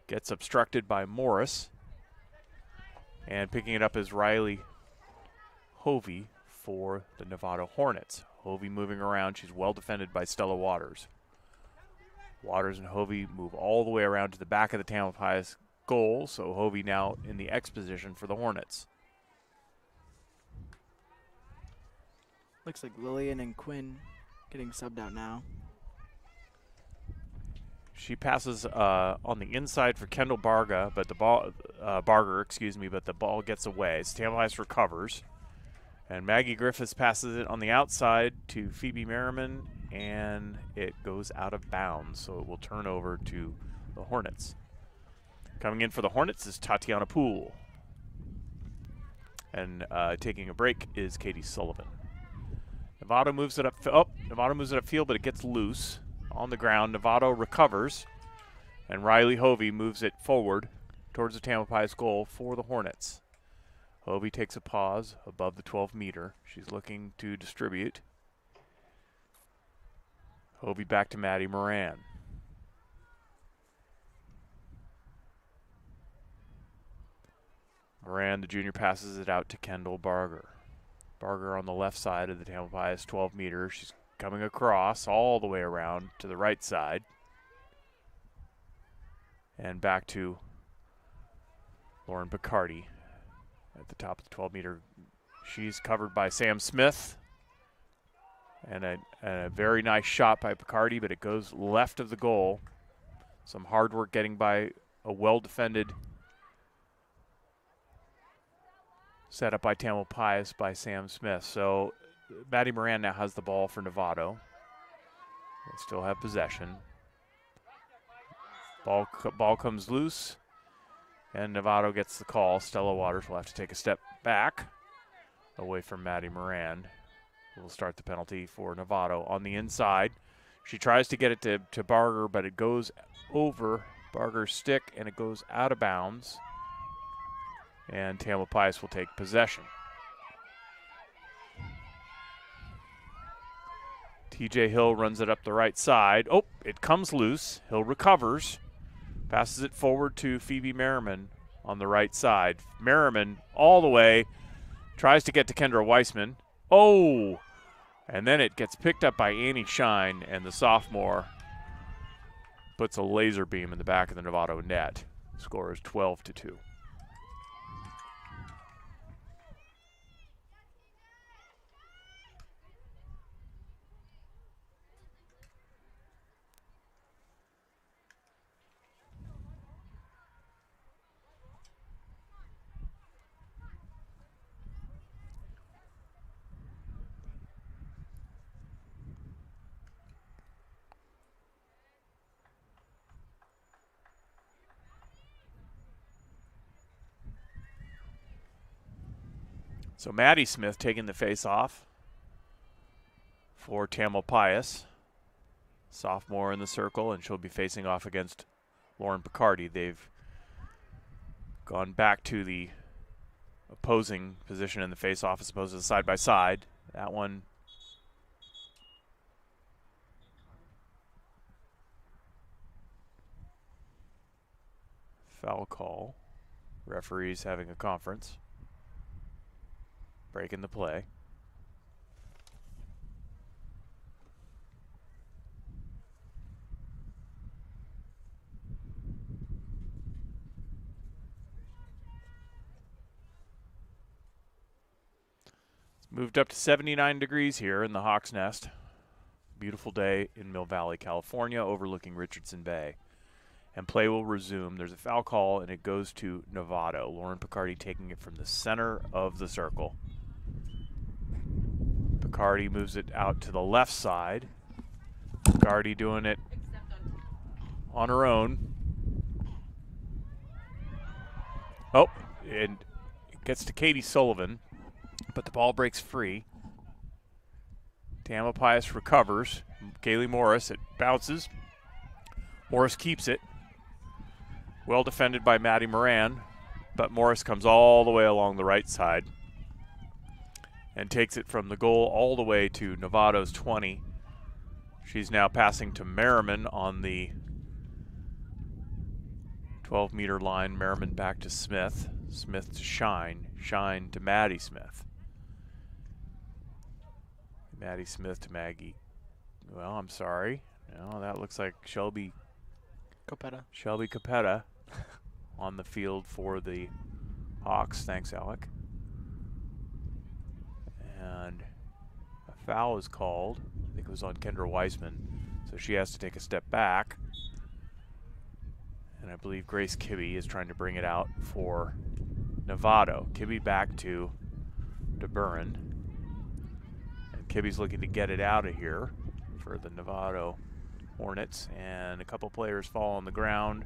gets obstructed by Morris. And picking it up is Riley Hovey for the Novato Hornets. Hovey moving around. She's well defended by Stella Waters. Waters and Hovey move all the way around to the back of the Tamalpais goal, so Hovey now in the X position for the Hornets. Looks like Lillian and Quinn getting subbed out now. She passes on the inside for Kendall Barger, but the ball but the ball gets away. So Tamalpais recovers, and Maggie Griffiths passes it on the outside to Phoebe Merriman, and it goes out of bounds. So it will turn over to the Hornets. Coming in for the Hornets is Tatiana Poole, and taking a break is Katie Sullivan. Novato moves it up. Novato moves it upfield, but it gets loose. On the ground, Novato recovers, and Riley Hovey moves it forward towards the Tamalpais goal for the Hornets. Hovey takes a pause above the 12-meter. She's looking to distribute. Hovey back to Maddie Moran. Moran, the junior, passes it out to Kendall Barger. Barger on the left side of the Tamalpais 12-meter. She's coming across all the way around to the right side. And back to Lauren Picardi at the top of the 12-meter. She's covered by Sam Smith. And a very nice shot by Picardi, but it goes left of the goal. Some hard work getting by a well-defended set up by Tamalpais by Sam Smith. So Maddie Moran now has the ball for Novato. They still have possession. Ball comes loose, and Novato gets the call. Stella Waters will have to take a step back away from Maddie Moran. Will start the penalty for Novato on the inside. She tries to get it to Barger, but it goes over Barger's stick, and it goes out of bounds. And Tamalpais will take possession. TJ Hill runs it up the right side. Oh, it comes loose. Hill recovers. Passes it forward to Phoebe Merriman on the right side. Merriman all the way. Tries to get to Kendra Weissman. Oh! And then it gets picked up by Annie Shine, and the sophomore puts a laser beam in the back of the Novato net. Score is 12-2. So Maddie Smith taking the face-off for Tamalpais. Sophomore in the circle, and she'll be facing off against Lauren Picardi. They've gone back to the opposing position in the face-off as opposed to the side-by-side. That one foul call. Referees having a conference. Breaking the play. It's moved up to 79 degrees here in the Hawk's Nest. Beautiful day in Mill Valley, California, overlooking Richardson Bay. And play will resume. There's a foul call, and it goes to Novato. Lauren Picardi taking it from the center of the circle. Picardi moves it out to the left side. Picardi doing it on her own. Oh, and it gets to Katie Sullivan, but the ball breaks free. Tamalpais recovers. Kaylee Morris, it bounces. Morris keeps it. Well defended by Maddie Moran, but Morris comes all the way along the right side and takes it from the goal all the way to Novato's 20. She's now passing to Merriman on the 12-meter line. Merriman back to Smith. Smith to Shine. Shine to Maddie Smith. Maddie Smith to Maggie. Well, I'm sorry. No, that looks like Shelby Capetta on the field for the Hawks. Thanks, Alec. And a foul is called. I think it was on Kendra Weisman. So she has to take a step back. And I believe Grace Kibbe is trying to bring it out for Novato. Kibbe back to DeBurin. And Kibbe's looking to get it out of here for the Novato Hornets. And a couple players fall on the ground.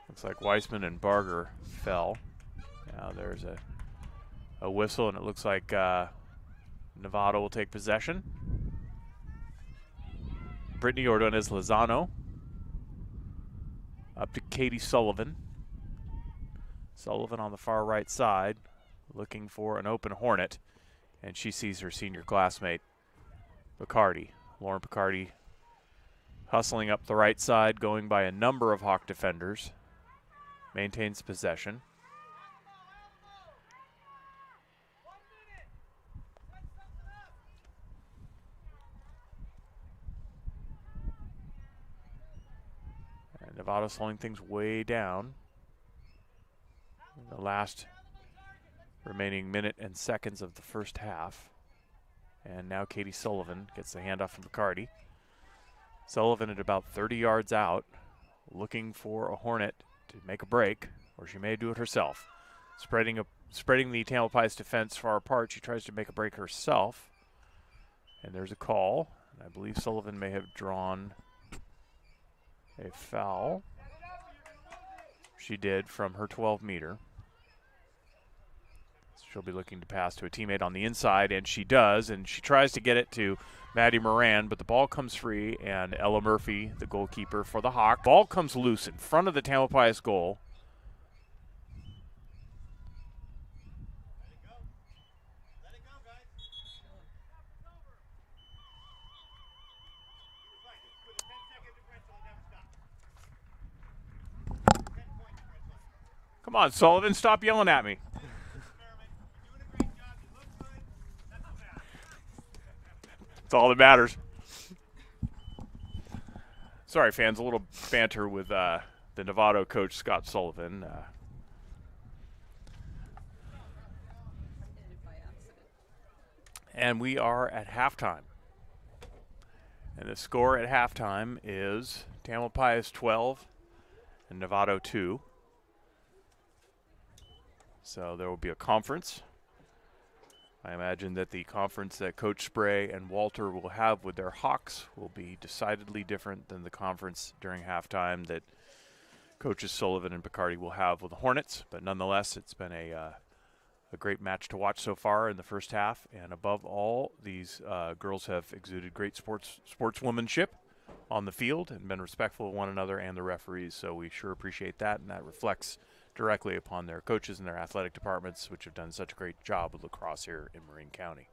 Looks like Weisman and Barger fell. Now there's a whistle, and it looks like Novato will take possession. Brittany Ordonez Lozano up to Katie Sullivan. Sullivan on the far right side looking for an open Hornet, and she sees her senior classmate Picardi. Lauren Picardi hustling up the right side, going by a number of Hawk defenders. Maintains possession. And Novato slowing things way down. In the last remaining minute and seconds of the first half. And now Katie Sullivan gets the handoff from Picardi. Sullivan at about 30 yards out, looking for a Hornet to make a break, or she may do it herself. Spreading the Tamalpais defense far apart, she tries to make a break herself. And there's a call. And I believe Sullivan may have drawn a foul. She did from her 12-meter. She'll be looking to pass to a teammate on the inside, and she does, and she tries to get it to Maddie Moran, but the ball comes free, and Ella Murphy, the goalkeeper for the Hawk. Ball comes loose in front of the Tamalpais goal. Come on, Sullivan, stop yelling at me. That's all that matters. Sorry, fans, a little banter with the Novato coach, Scott Sullivan. And we are at halftime. And the score at halftime is Tamalpais 12 and Novato 2. So there will be a conference. I imagine that the conference that Coach Spray and Walter will have with their Hawks will be decidedly different than the conference during halftime that Coaches Sullivan and Picardi will have with the Hornets. But nonetheless, it's been a great match to watch so far in the first half. And above all, these girls have exuded great sportswomanship on the field and been respectful of one another and the referees. So we sure appreciate that, and that reflects directly upon their coaches and their athletic departments, which have done such a great job with lacrosse here in Marin County.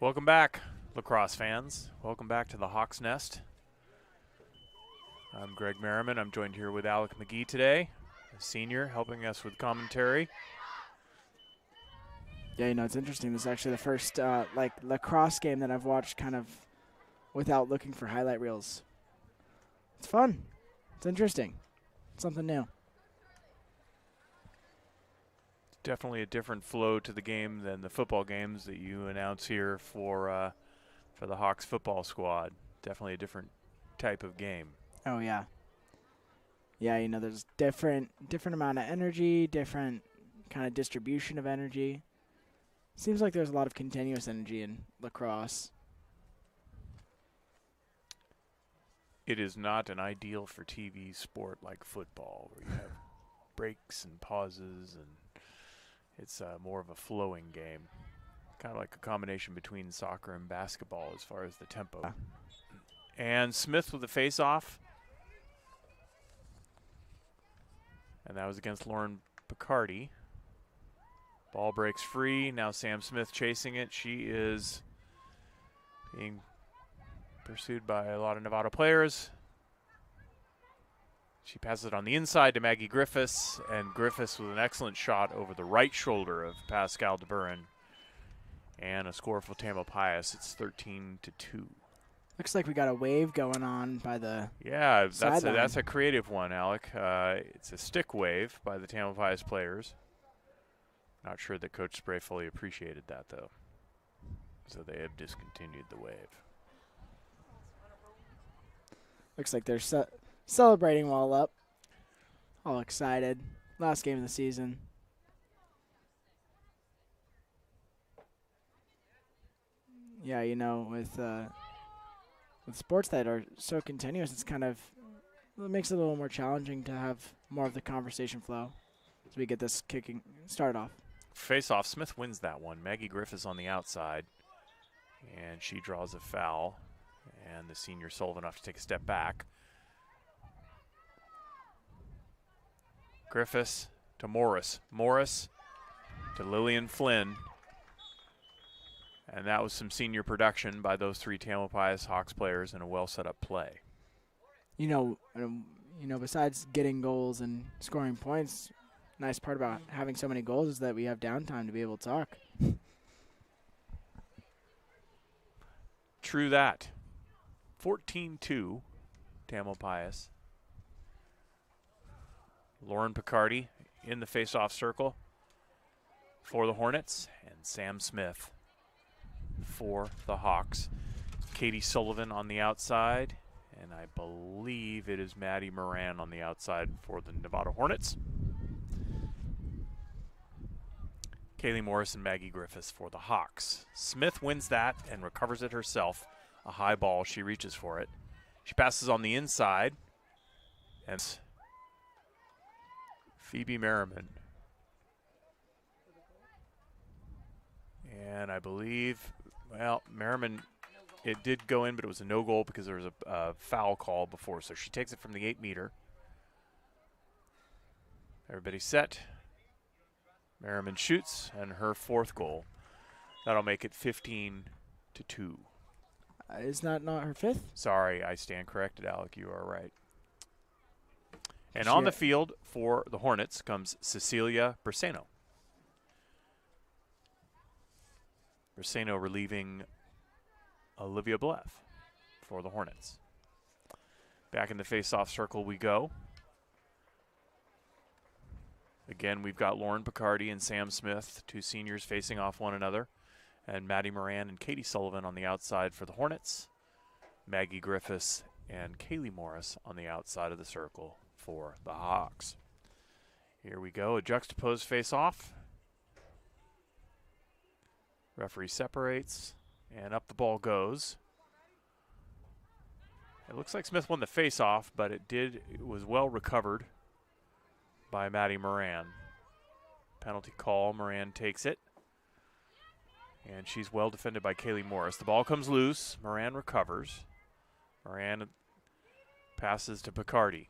Welcome back, lacrosse fans. Welcome back to the Hawks Nest. I'm Greg Merriman. I'm joined here with Alec McGee today, a senior, helping us with commentary. Yeah, it's interesting. This is actually the first lacrosse game that I've watched kind of without looking for highlight reels. It's fun. It's interesting. It's something new. Definitely a different flow to the game than the football games that you announce here for the Hawks football squad. Definitely a different type of game. Oh yeah. Yeah, there's different amount of energy, different kind of distribution of energy. Seems like there's a lot of continuous energy in lacrosse. It is not an ideal for TV sport like football, where you have breaks and pauses, and it's more of a flowing game. Kind of like a combination between soccer and basketball as far as the tempo. And Smith with the face-off. And that was against Lauren Picardi. Ball breaks free. Now Sam Smith chasing it. She is being pursued by a lot of Novato players. She passes it on the inside to Maggie Griffiths, and Griffiths with an excellent shot over the right shoulder of Pascal DeBurin. And a score for Tamalpais. It's 13-2. Looks like we got a wave going on by the that's a creative one, Alec. It's a stick wave by the Tamalpais players. Not sure that Coach Spray fully appreciated that, though. So they have discontinued the wave. Looks like they're celebrating while up. All excited. Last game of the season. Yeah, with sports that are so continuous, it makes it a little more challenging to have more of the conversation flow as we get this kicking started off. Face-off, Smith wins that one. Maggie Griffiths on the outside, and she draws a foul, and the senior Sullivan off to take a step back. Griffiths to Morris. Morris to Lillian Flynn. And that was some senior production by those three Tamalpais Hawks players in a well set up play. Besides getting goals and scoring points, nice part about having so many goals is that we have downtime to be able to talk. True that. 14-2, Tamalpais. Lauren Picardi in the face-off circle for the Hornets, and Sam Smith for the Hawks. Katie Sullivan on the outside, and I believe it is Maddie Moran on the outside for the Novato Hornets. Kaylee Morris and Maggie Griffiths for the Hawks. Smith wins that and recovers it herself. A high ball, she reaches for it. She passes on the inside, and Phoebe Merriman. And I believe, Merriman, it did go in, but it was a no goal because there was a foul call before. So she takes it from the 8 meter. Everybody set. Merriman shoots, and her 4th goal. That'll make it 15-2. Is that not her 5th? Sorry, I stand corrected, Alec. You are right. And on the field for the Hornets comes Cecilia Briseno. Briseno relieving Olivia Bleff for the Hornets. Back in the face-off circle we go. Again, we've got Lauren Picardi and Sam Smith, 2 seniors facing off one another, and Maddie Moran and Katie Sullivan on the outside for the Hornets. Maggie Griffiths and Kaylee Morris on the outside of the circle for the Hawks. Here we go, a juxtaposed face-off. Referee separates, and up the ball goes. It looks like Smith won the face-off, but it was well recovered by Maddie Moran. Penalty call, Moran takes it. And she's well defended by Kaylee Morris. The ball comes loose, Moran recovers. Moran passes to Picardi.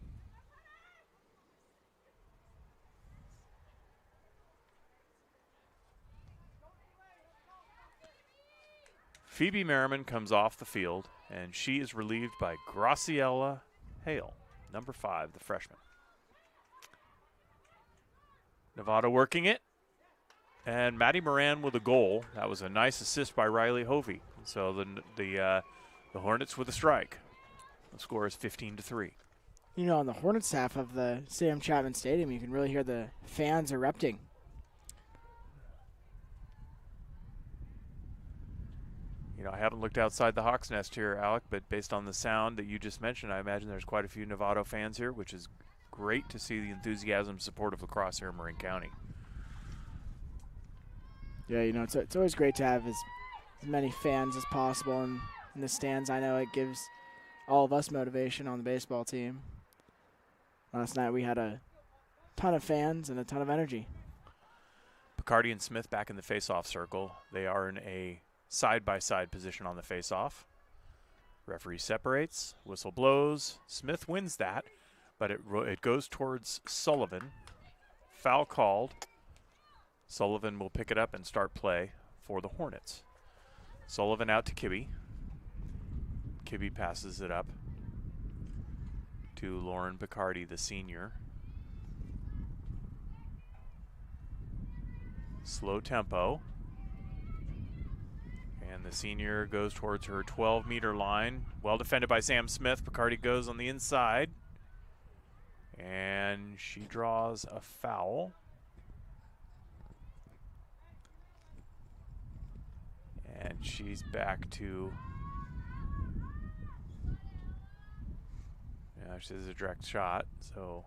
Phoebe Merriman comes off the field, and she is relieved by Graciela Hale, number 5, the freshman. Novato working it, and Maddie Moran with a goal. That was a nice assist by Riley Hovey. So the Hornets with a strike. The score is 15-3. You know, on the Hornets half of the Sam Chapman Stadium, you can really hear the fans erupting. You know, I haven't looked outside the Hawks Nest here, Alec, but based on the sound that you just mentioned, I imagine there's quite a few Novato fans here, which is great to see the enthusiasm and support of lacrosse here in Marin County. Yeah, you know, it's always great to have as many fans as possible in the stands. I know it gives all of us motivation on the baseball team. Last night we had a ton of fans and a ton of energy. Picardi and Smith back in the face-off circle. They are in a side-by-side position on the face-off. Referee separates, whistle blows. Smith wins that, but it goes towards Sullivan. Foul called. Sullivan will pick it up and start play for the Hornets. Sullivan out to Kibbe. Kibbe passes it up to Lauren Picardi, the senior. Slow tempo. And the senior goes towards her 12-meter line. Well defended by Sam Smith. Picardi goes on the inside. And she draws a foul. And she's back to... Yeah, she has a direct shot, so...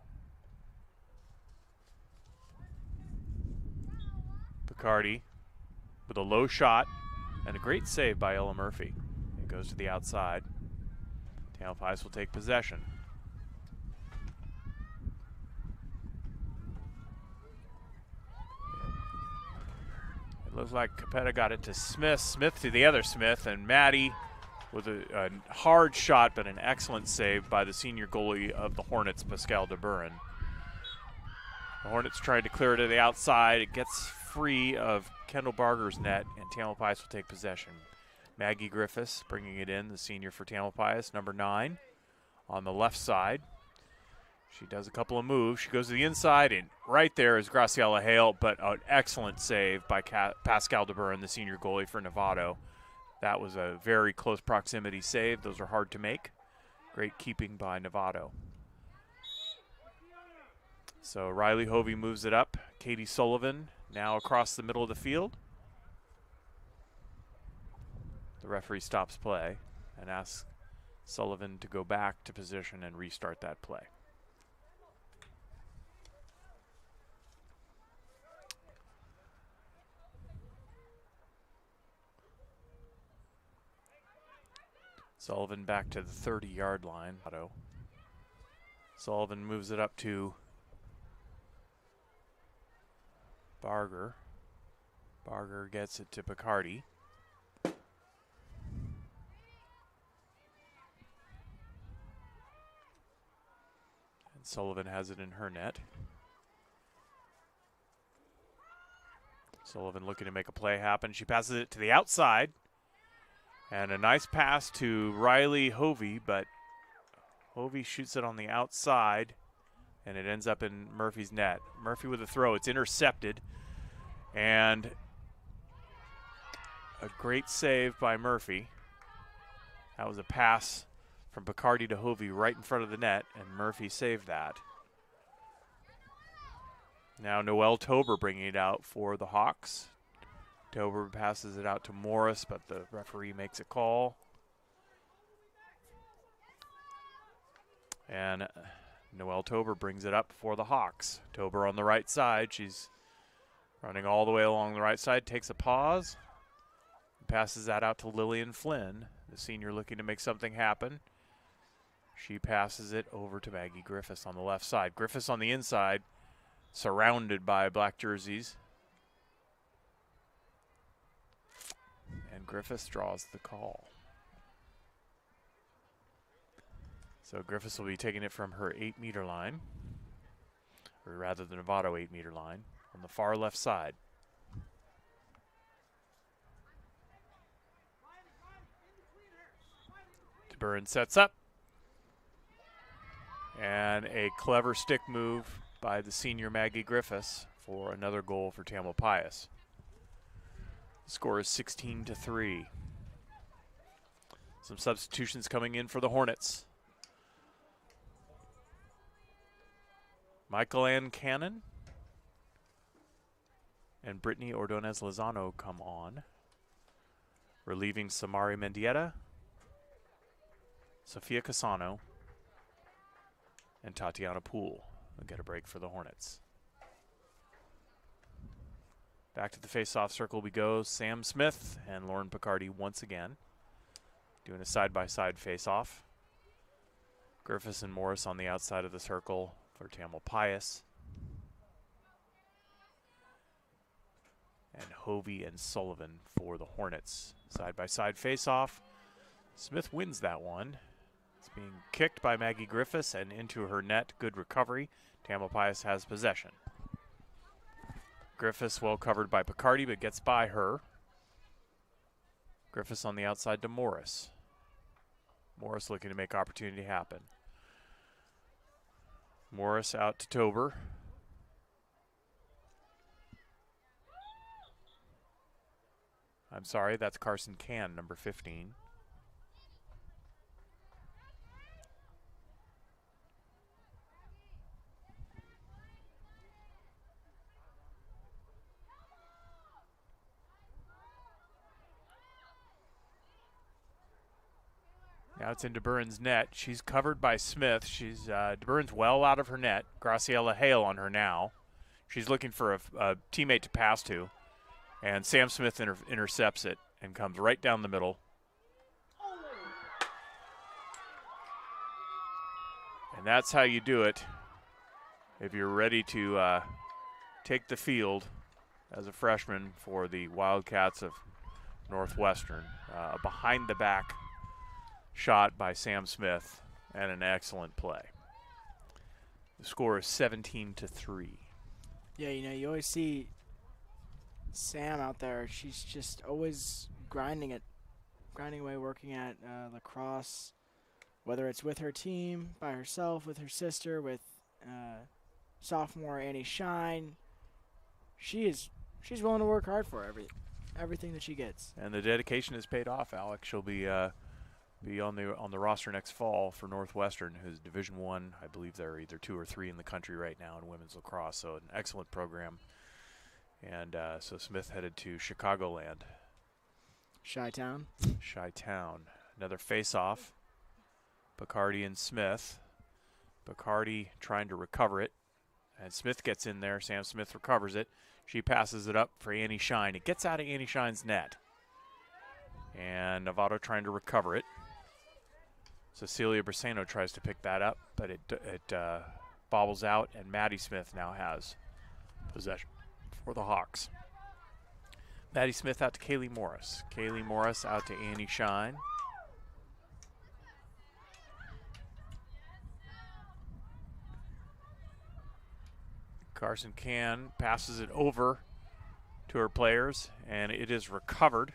Picardi with a low shot and a great save by Ella Murphy. It goes to the outside. Tamalpais will take possession. It looks like Capetta got it to Smith. Smith to the other Smith, and Maddie with a hard shot, but an excellent save by the senior goalie of the Hornets, Pascal DeBurin. The Hornets tried to clear it to the outside. It gets free of Kendall Barger's net, and Tamalpais will take possession. Maggie Griffiths bringing it in, the senior for Tamalpais, number 9, on the left side. She does a couple of moves. She goes to the inside, and right there is Graciela Hale, but an excellent save by Pascal DeBurin, the senior goalie for Novato. That was a very close proximity save. Those are hard to make. Great keeping by Novato. So Riley Hovey moves it up. Katie Sullivan now across the middle of the field. The referee stops play and asks Sullivan to go back to position and restart that play. Sullivan back to the 30-yard line. Sullivan moves it up to Barger. Barger gets it to Picardi. And Sullivan has it in her net. Sullivan looking to make a play happen. She passes it to the outside. And a nice pass to Riley Hovey, but Hovey shoots it on the outside, and it ends up in Murphy's net. Murphy with a throw. It's intercepted. And a great save by Murphy. That was a pass from Picardi to Hovey right in front of the net, and Murphy saved that. Now Noelle Tober bringing it out for the Hawks. Tober passes it out to Morris, but the referee makes a call. And Noelle Tober brings it up for the Hawks. Tober on the right side. She's running all the way along the right side, takes a pause, passes that out to Lillian Flynn, the senior looking to make something happen. She passes it over to Maggie Griffiths on the left side. Griffiths on the inside, surrounded by black jerseys. And Griffiths draws the call. So Griffiths will be taking it from her 8-meter line, or rather the Novato 8-meter line, on the far left side. DeBurn sets up. And a clever stick move by the senior Maggie Griffiths for another goal for Tamalpais. The score is 16-3. Some substitutions coming in for the Hornets. Michael Ann Cannon and Brittany Ordonez Lozano come on, relieving Samari Mendieta, Sofia Casano, and Tatiana Poole. Will get a break for the Hornets. Back to the face-off circle we go. Sam Smith and Lauren Picardi once again doing a side-by-side face-off. Griffiths and Morris on the outside of the circle for Tamalpais. And Hovey and Sullivan for the Hornets. Side-by-side face-off. Smith wins that one. It's being kicked by Maggie Griffiths and into her net. Good recovery. Tamalpais has possession. Griffiths well covered by Picardi, but gets by her. Griffiths on the outside to Morris. Morris looking to make opportunity happen. Morris out to Tober. I'm sorry, that's Carson Can, number 15. Now it's in DeBurn's net. She's covered by Smith. She's DeBurn's well out of her net. Graciela Hale on her now. She's looking for a teammate to pass to. And Sam Smith intercepts it and comes right down the middle. And that's how you do it if you're ready to take the field as a freshman for the Wildcats of Northwestern. A behind-the-back shot by Sam Smith and an excellent play. The score is 17-3. Yeah, you know, you always see Sam out there. She's just always grinding away, working at lacrosse, whether it's with her team, by herself, with her sister, with sophomore Annie Shine. She's willing to work hard for everything that she gets. And the dedication has paid off, Alex. She'll be on the roster next fall for Northwestern, who's Division I. I believe they're either 2 or 3 in the country right now in women's lacrosse. So an excellent program. And so Smith headed to Chicagoland. Chi-Town. Chi-Town. Another face-off. Picardi and Smith. Picardi trying to recover it. And Smith gets in there. Sam Smith recovers it. She passes it up for Annie Shine. It gets out of Annie Shine's net. And Novato trying to recover it. Cecilia Briseno tries to pick that up, but it bobbles out, and Maddie Smith now has possession for the Hawks. Maddie Smith out to Kaylee Morris. Kaylee Morris out to Annie Shine. Carson Can passes it over to her players, and it is recovered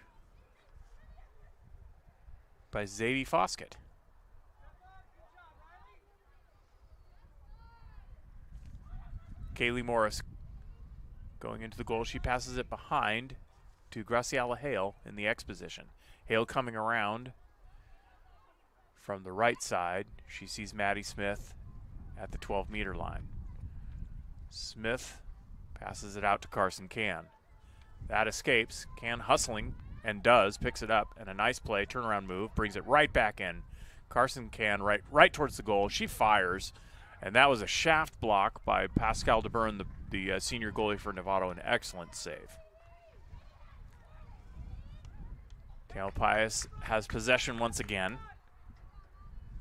by Zadie Foskett. Kaylee Morris going into the goal. She passes it behind to Graciela Hale in the X position. Hale coming around from the right side. She sees Maddie Smith at the 12-meter line. Smith passes it out to Carson Can. That escapes. Can hustling, and picks it up, and a nice play, turnaround move, brings it right back in. Carson Can right towards the goal. She fires, and that was a shaft block by Pascal DeBurn, the senior goalie for Novato, an excellent save. Tamalpais has possession once again.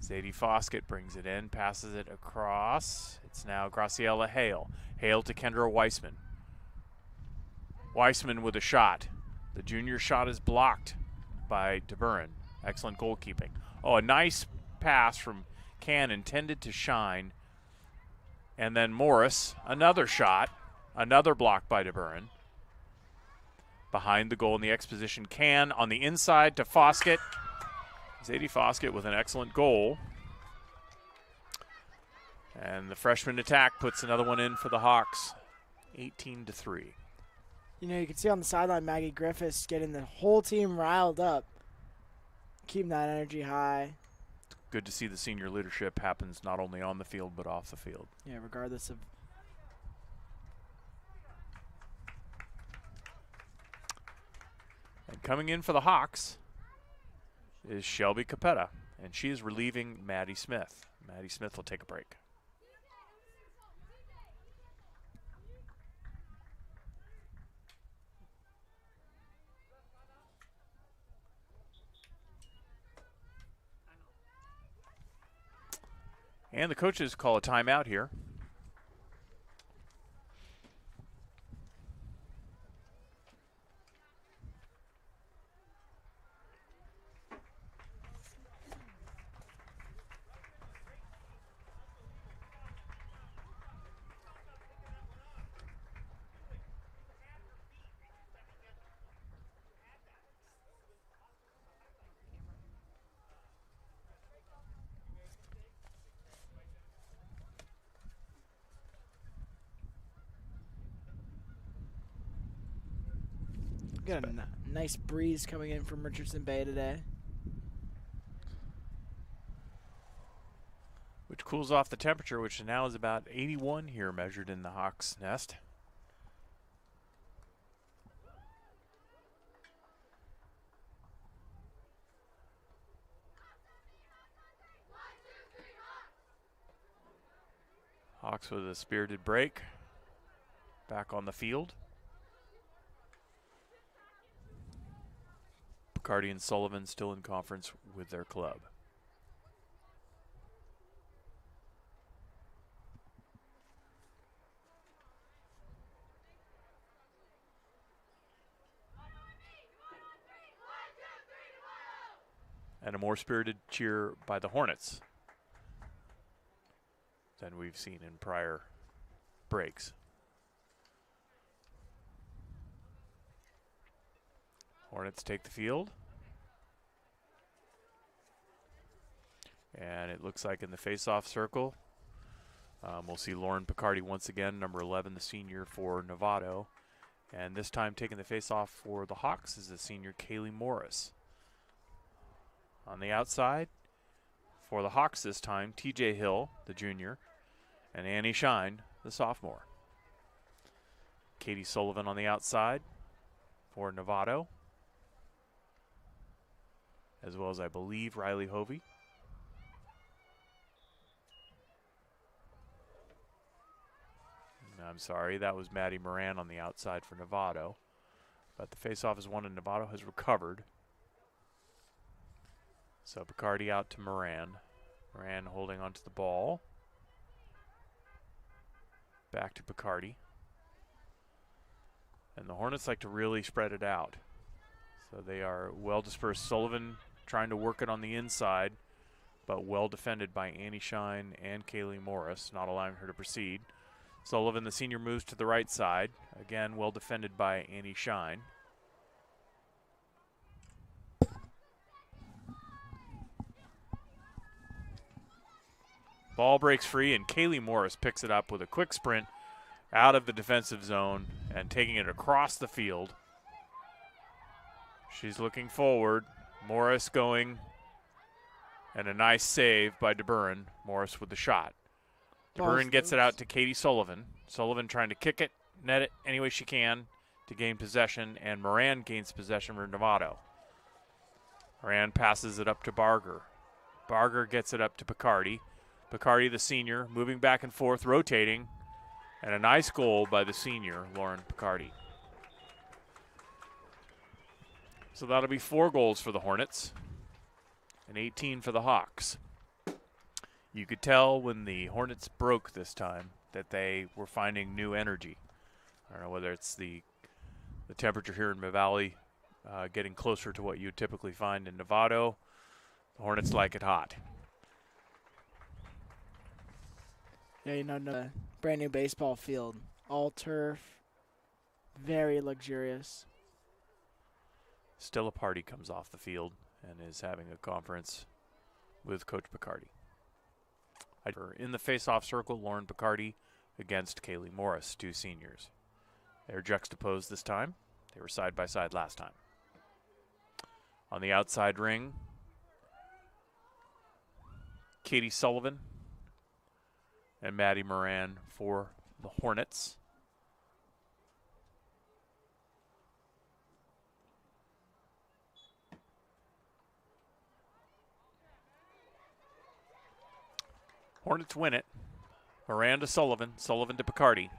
Zadie Foskett brings it in, passes it across. It's now Graciela Hale. Hale to Kendra Weissman. Weissman with a shot. The junior shot is blocked by DeBurn. Excellent goalkeeping. Oh, a nice pass from Can intended to Shine. And then Morris, another shot. Another block by DeBurn. Behind the goal in the X position. Can on the inside to Foskett. Zadie Foskett with an excellent goal. And the freshman attack puts another one in for the Hawks, 18-3. You know, you can see on the sideline Maggie Griffiths getting the whole team riled up, keeping that energy high. Good to see the senior leadership happens not only on the field but off the field. Yeah, regardless of. And coming in for the Hawks is Shelby Capetta, and she is relieving Maddie Smith. Maddie Smith will take a break. And the coaches call a timeout here. Got a nice breeze coming in from Richardson Bay today. Which cools off the temperature, which now is about 81 here measured in the Hawks' Nest. Hawks with a spirited break. Back on the field. Picardi and Sullivan still in conference with their club. And a more spirited cheer by the Hornets than we've seen in prior breaks. Hornets take the field. And it looks like in the face-off circle, we'll see Lauren Picardi once again, number 11, the senior for Novato. And this time taking the face-off for the Hawks is the senior Kaylee Morris. On the outside, for the Hawks this time, TJ Hill, the junior, and Annie Shine, the sophomore. Katie Sullivan on the outside for Novato, as well as, I believe, Riley Hovey. I'm sorry, that was Maddie Moran on the outside for Novato. But the faceoff is one and Novato has recovered. So Picardi out to Moran. Moran holding onto the ball. Back to Picardi. And the Hornets like to really spread it out. So they are well dispersed. Sullivan trying to work it on the inside, but well defended by Annie Shine and Kaylee Morris, not allowing her to proceed. Sullivan, the senior, moves to the right side. Again, well defended by Annie Shine. Ball breaks free, and Kaylee Morris picks it up with a quick sprint out of the defensive zone and taking it across the field. She's looking forward. Morris going, and a nice save by DeBurin. Morris with the shot. DeBurin gets it out to Katie Sullivan. Sullivan trying to kick it, net it any way she can to gain possession, and Moran gains possession for Novato. Moran passes it up to Barger. Barger gets it up to Picardi. Picardi, the senior, moving back and forth, rotating, and a nice goal by the senior, Lauren Picardi. So that'll be 4 goals for the Hornets and 18 for the Hawks. You could tell when the Hornets broke this time that they were finding new energy. I don't know whether it's the temperature here in Mill Valley getting closer to what you typically find in Novato. The Hornets like it hot. Yeah, you know, the brand new baseball field, all turf, very luxurious. Still a party comes off the field and is having a conference with Coach Picardi. In the face-off circle, Lauren Picardi against Kaylee Morris, 2 seniors. They're juxtaposed this time. They were side by side last time. On the outside ring, Katie Sullivan and Maddie Moran for the Hornets. Hornets win it. Moran to Sullivan, Sullivan to Picardi.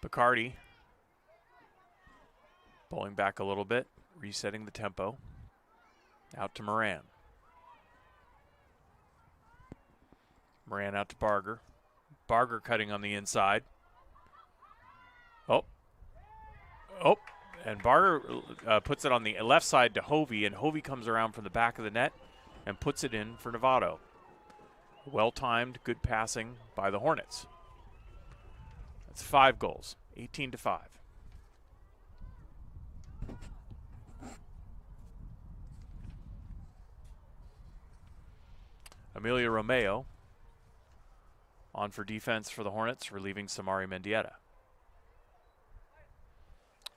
Picardi pulling back a little bit, resetting the tempo. Out to Moran. Moran out to Barger. Barger cutting on the inside. Oh. And Barger puts it on the left side to Hovey, and Hovey comes around from the back of the net and puts it in for Novato. Well-timed, good passing by the Hornets. That's 5 goals, 18-5. Amelia Romeo on for defense for the Hornets, relieving Samari Mendieta.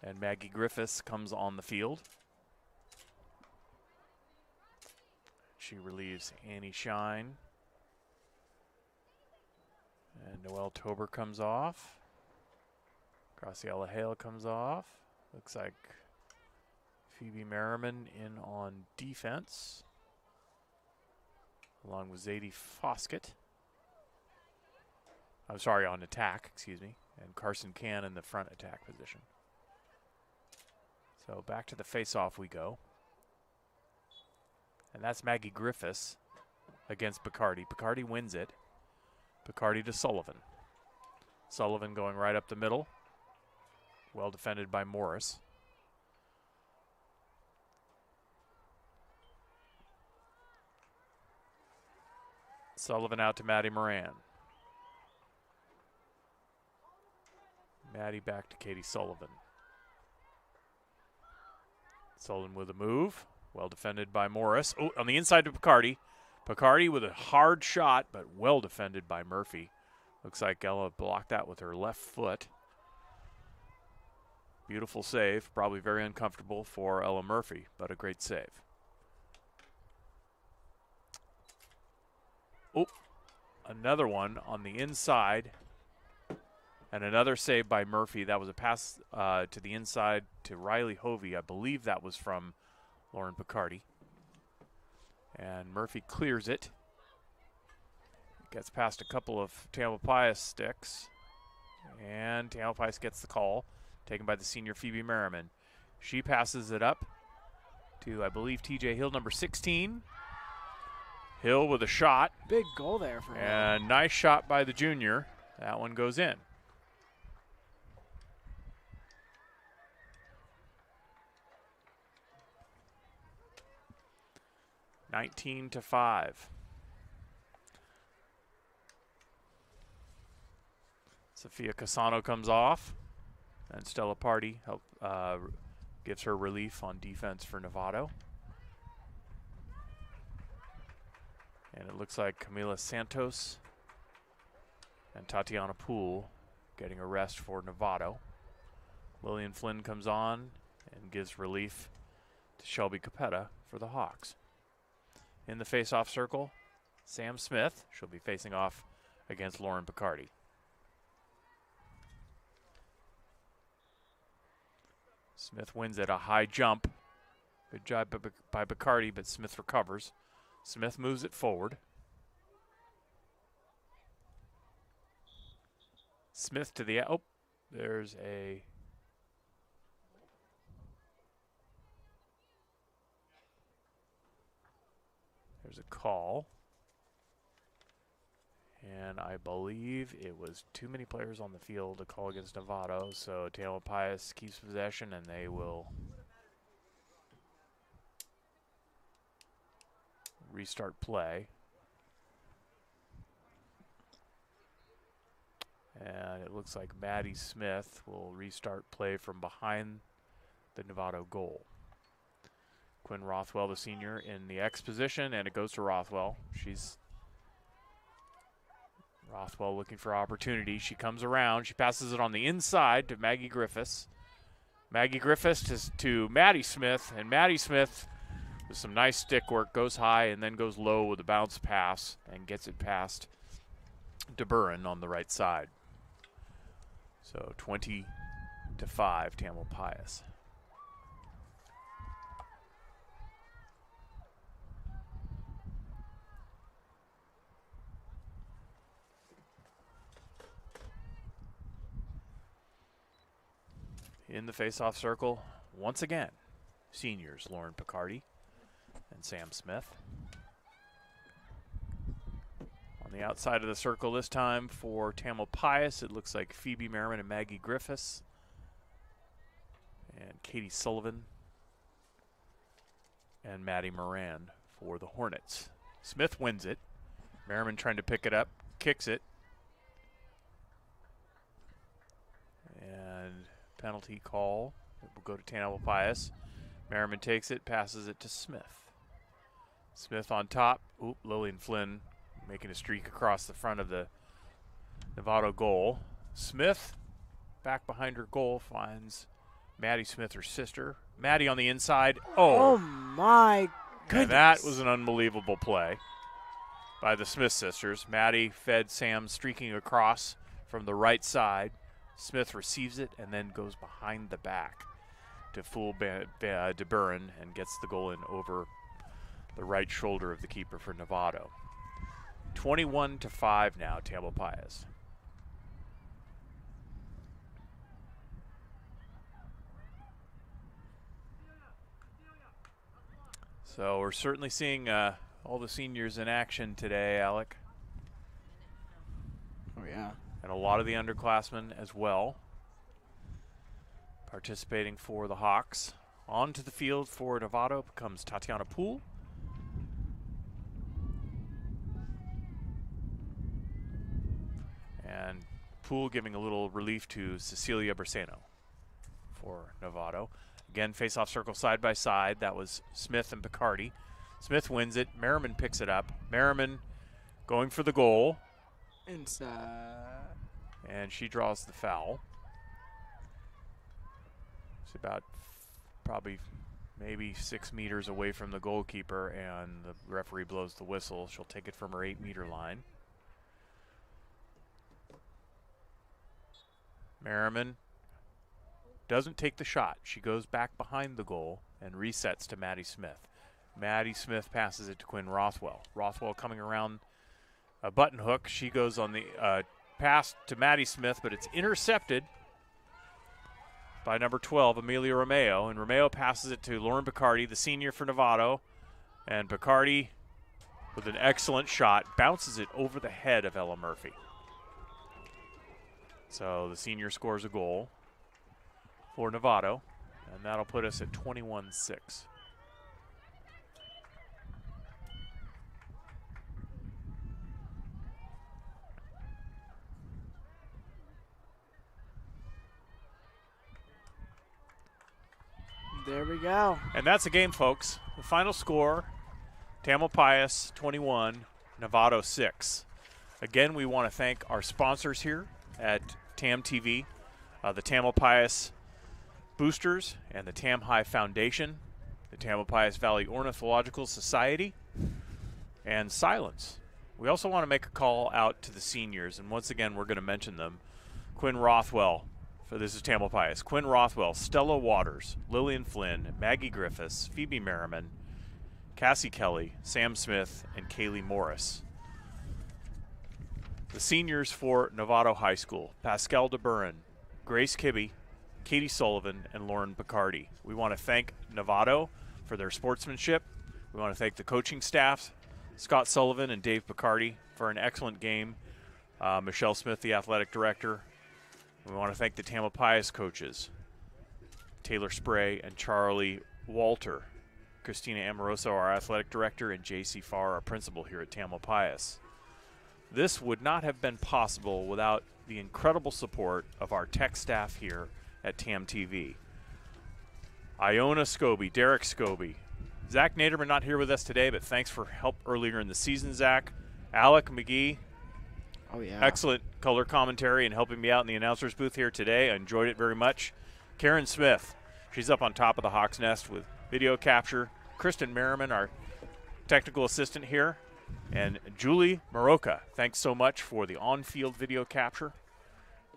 And Maggie Griffiths comes on the field. She relieves Annie Shine. And Noelle Tober comes off. Graciela Hale comes off. Looks like Phoebe Merriman in on defense, along with Zadie Foskett. I'm sorry, on attack, excuse me. And Carson Can in the front attack position. So back to the face-off we go. And that's Maggie Griffiths against Picardi. Picardi wins it. Picardi to Sullivan. Sullivan going right up the middle. Well defended by Morris. Sullivan out to Maddie Moran. Maddie back to Katie Sullivan. Sullivan with a move. Well defended by Morris. Oh, on the inside to Picardi. Picardi with a hard shot, but well defended by Murphy. Looks like Ella blocked that with her left foot. Beautiful save. Probably very uncomfortable for Ella Murphy, but a great save. Oh, another one on the inside. And another save by Murphy. That was a pass to the inside to Riley Hovey. I believe that was from Lauren Picardi. And Murphy clears it. Gets past a couple of Tamalpais sticks. And Tamalpais gets the call, taken by the senior Phoebe Merriman. She passes it up to, I believe, TJ Hill, number 16. Hill with a shot. Big goal there for her. And nice shot by the junior. That one goes in. (19-5). Sophia Casano comes off, and Stella Party gives her relief on defense for Novato. And it looks like Camila Santos and Tatiana Poole getting a rest for Novato. Lillian Flynn comes on and gives relief to Shelby Capetta for the Hawks. In the face-off circle, Sam Smith. She'll be facing off against Lauren Picardi. Smith wins at a high jump. Good job by Picardi, but Smith recovers. Smith moves it forward. Smith to the, oh, there's a, there's a call. And I believe it was too many players on the field to call against Novato, so Tamalpais keeps possession and they will restart play. And it looks like Maddie Smith will restart play from behind the Novato goal. Quinn Rothwell, the senior, in the X position, and it goes to Rothwell. Rothwell looking for opportunity. She comes around. She passes it on the inside to Maggie Griffiths. Maggie Griffiths to Maddie Smith, and Maddie Smith, with some nice stick work, goes high and then goes low with a bounce pass and gets it past DeBurin on the right side. So 20-5, Tamalpais. In the face-off circle, once again, seniors Lauren Picardi and Sam Smith. On the outside of the circle this time for Tamalpais, it looks like Phoebe Merriman and Maggie Griffiths and Katie Sullivan and Maddie Moran for the Hornets. Smith wins it. Merriman trying to pick it up, kicks it. And penalty call. It will go to Tamalpais. Merriman takes it, passes it to Smith. Smith on top. Oop, Lillian Flynn making a streak across the front of the Novato goal. Smith back behind her goal finds Maddie Smith, her sister. Maddie on the inside. Oh my goodness. And that was an unbelievable play by the Smith sisters. Maddie fed Sam streaking across from the right side. Smith receives it and then goes behind the back to fool DeBurin and gets the goal in over the right shoulder of the keeper for Novato. 21-5 now, Tamalpais. So we're certainly seeing all the seniors in action today, Alec. Oh, yeah. And a lot of the underclassmen as well participating for the Hawks. Onto the field for Novato comes Tatiana Poole. And Poole giving a little relief to Cecilia Bersano for Novato. Again, face-off circle side by side. That was Smith and Picardi. Smith wins it. Merriman picks it up. Merriman going for the goal. Inside. And she draws the foul. It's about probably maybe 6 meters away from the goalkeeper, and the referee blows the whistle. She'll take it from her 8-meter line. Merriman doesn't take the shot. She goes back behind the goal and resets to Maddie Smith. Maddie Smith passes it to Quinn Rothwell. Rothwell coming around a button hook. She goes on the pass to Maddie Smith, but it's intercepted by number 12, Amelia Romeo. And Romeo passes it to Lauren Picardi, the senior for Novato. And Picardi, with an excellent shot, bounces it over the head of Ella Murphy. So the senior scores a goal for Novato, and that'll put us at 21-6. There we go. And that's the game, folks. The final score, Tamalpais 21, Novato 6. Again, we want to thank our sponsors here at TAM TV, the Tamalpais Boosters and the Tam High Foundation, the Tamalpais Valley Ornithological Society, and Silence. We also want to make a call out to the seniors, and once again, we're going to mention them. Quinn Rothwell, this is Tamalpais. Quinn Rothwell, Stella Waters, Lillian Flynn, Maggie Griffiths, Phoebe Merriman, Cassie Kelly, Sam Smith, and Kaylee Morris. The seniors for Novato High School, Pascal DeBurin, Grace Kibbe, Katie Sullivan, and Lauren Picardi. We want to thank Novato for their sportsmanship. We want to thank the coaching staff, Scott Sullivan and Dave Picardi, for an excellent game. Michelle Smith, the athletic director. We want to thank the Tamalpais coaches, Taylor Spray and Charlie Walter, Christina Amoroso, our athletic director, and J.C. Farr, our principal here at Tamalpais. This would not have been possible without the incredible support of our tech staff here at TAM TV. Iona Scobie, Derek Scobie, Zach Naderman not here with us today, but thanks for help earlier in the season, Zach. Alec McGee, Oh, yeah. excellent color commentary and helping me out in the announcer's booth here today. I enjoyed it very much. Karen Smith, she's up on top of the Hawks Nest with video capture. Kristen Merriman, our technical assistant here. And Julie Maroka, thanks so much for the on-field video capture.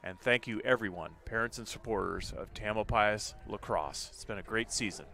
And thank you, everyone, parents and supporters of Tamalpais Lacrosse. It's been a great season.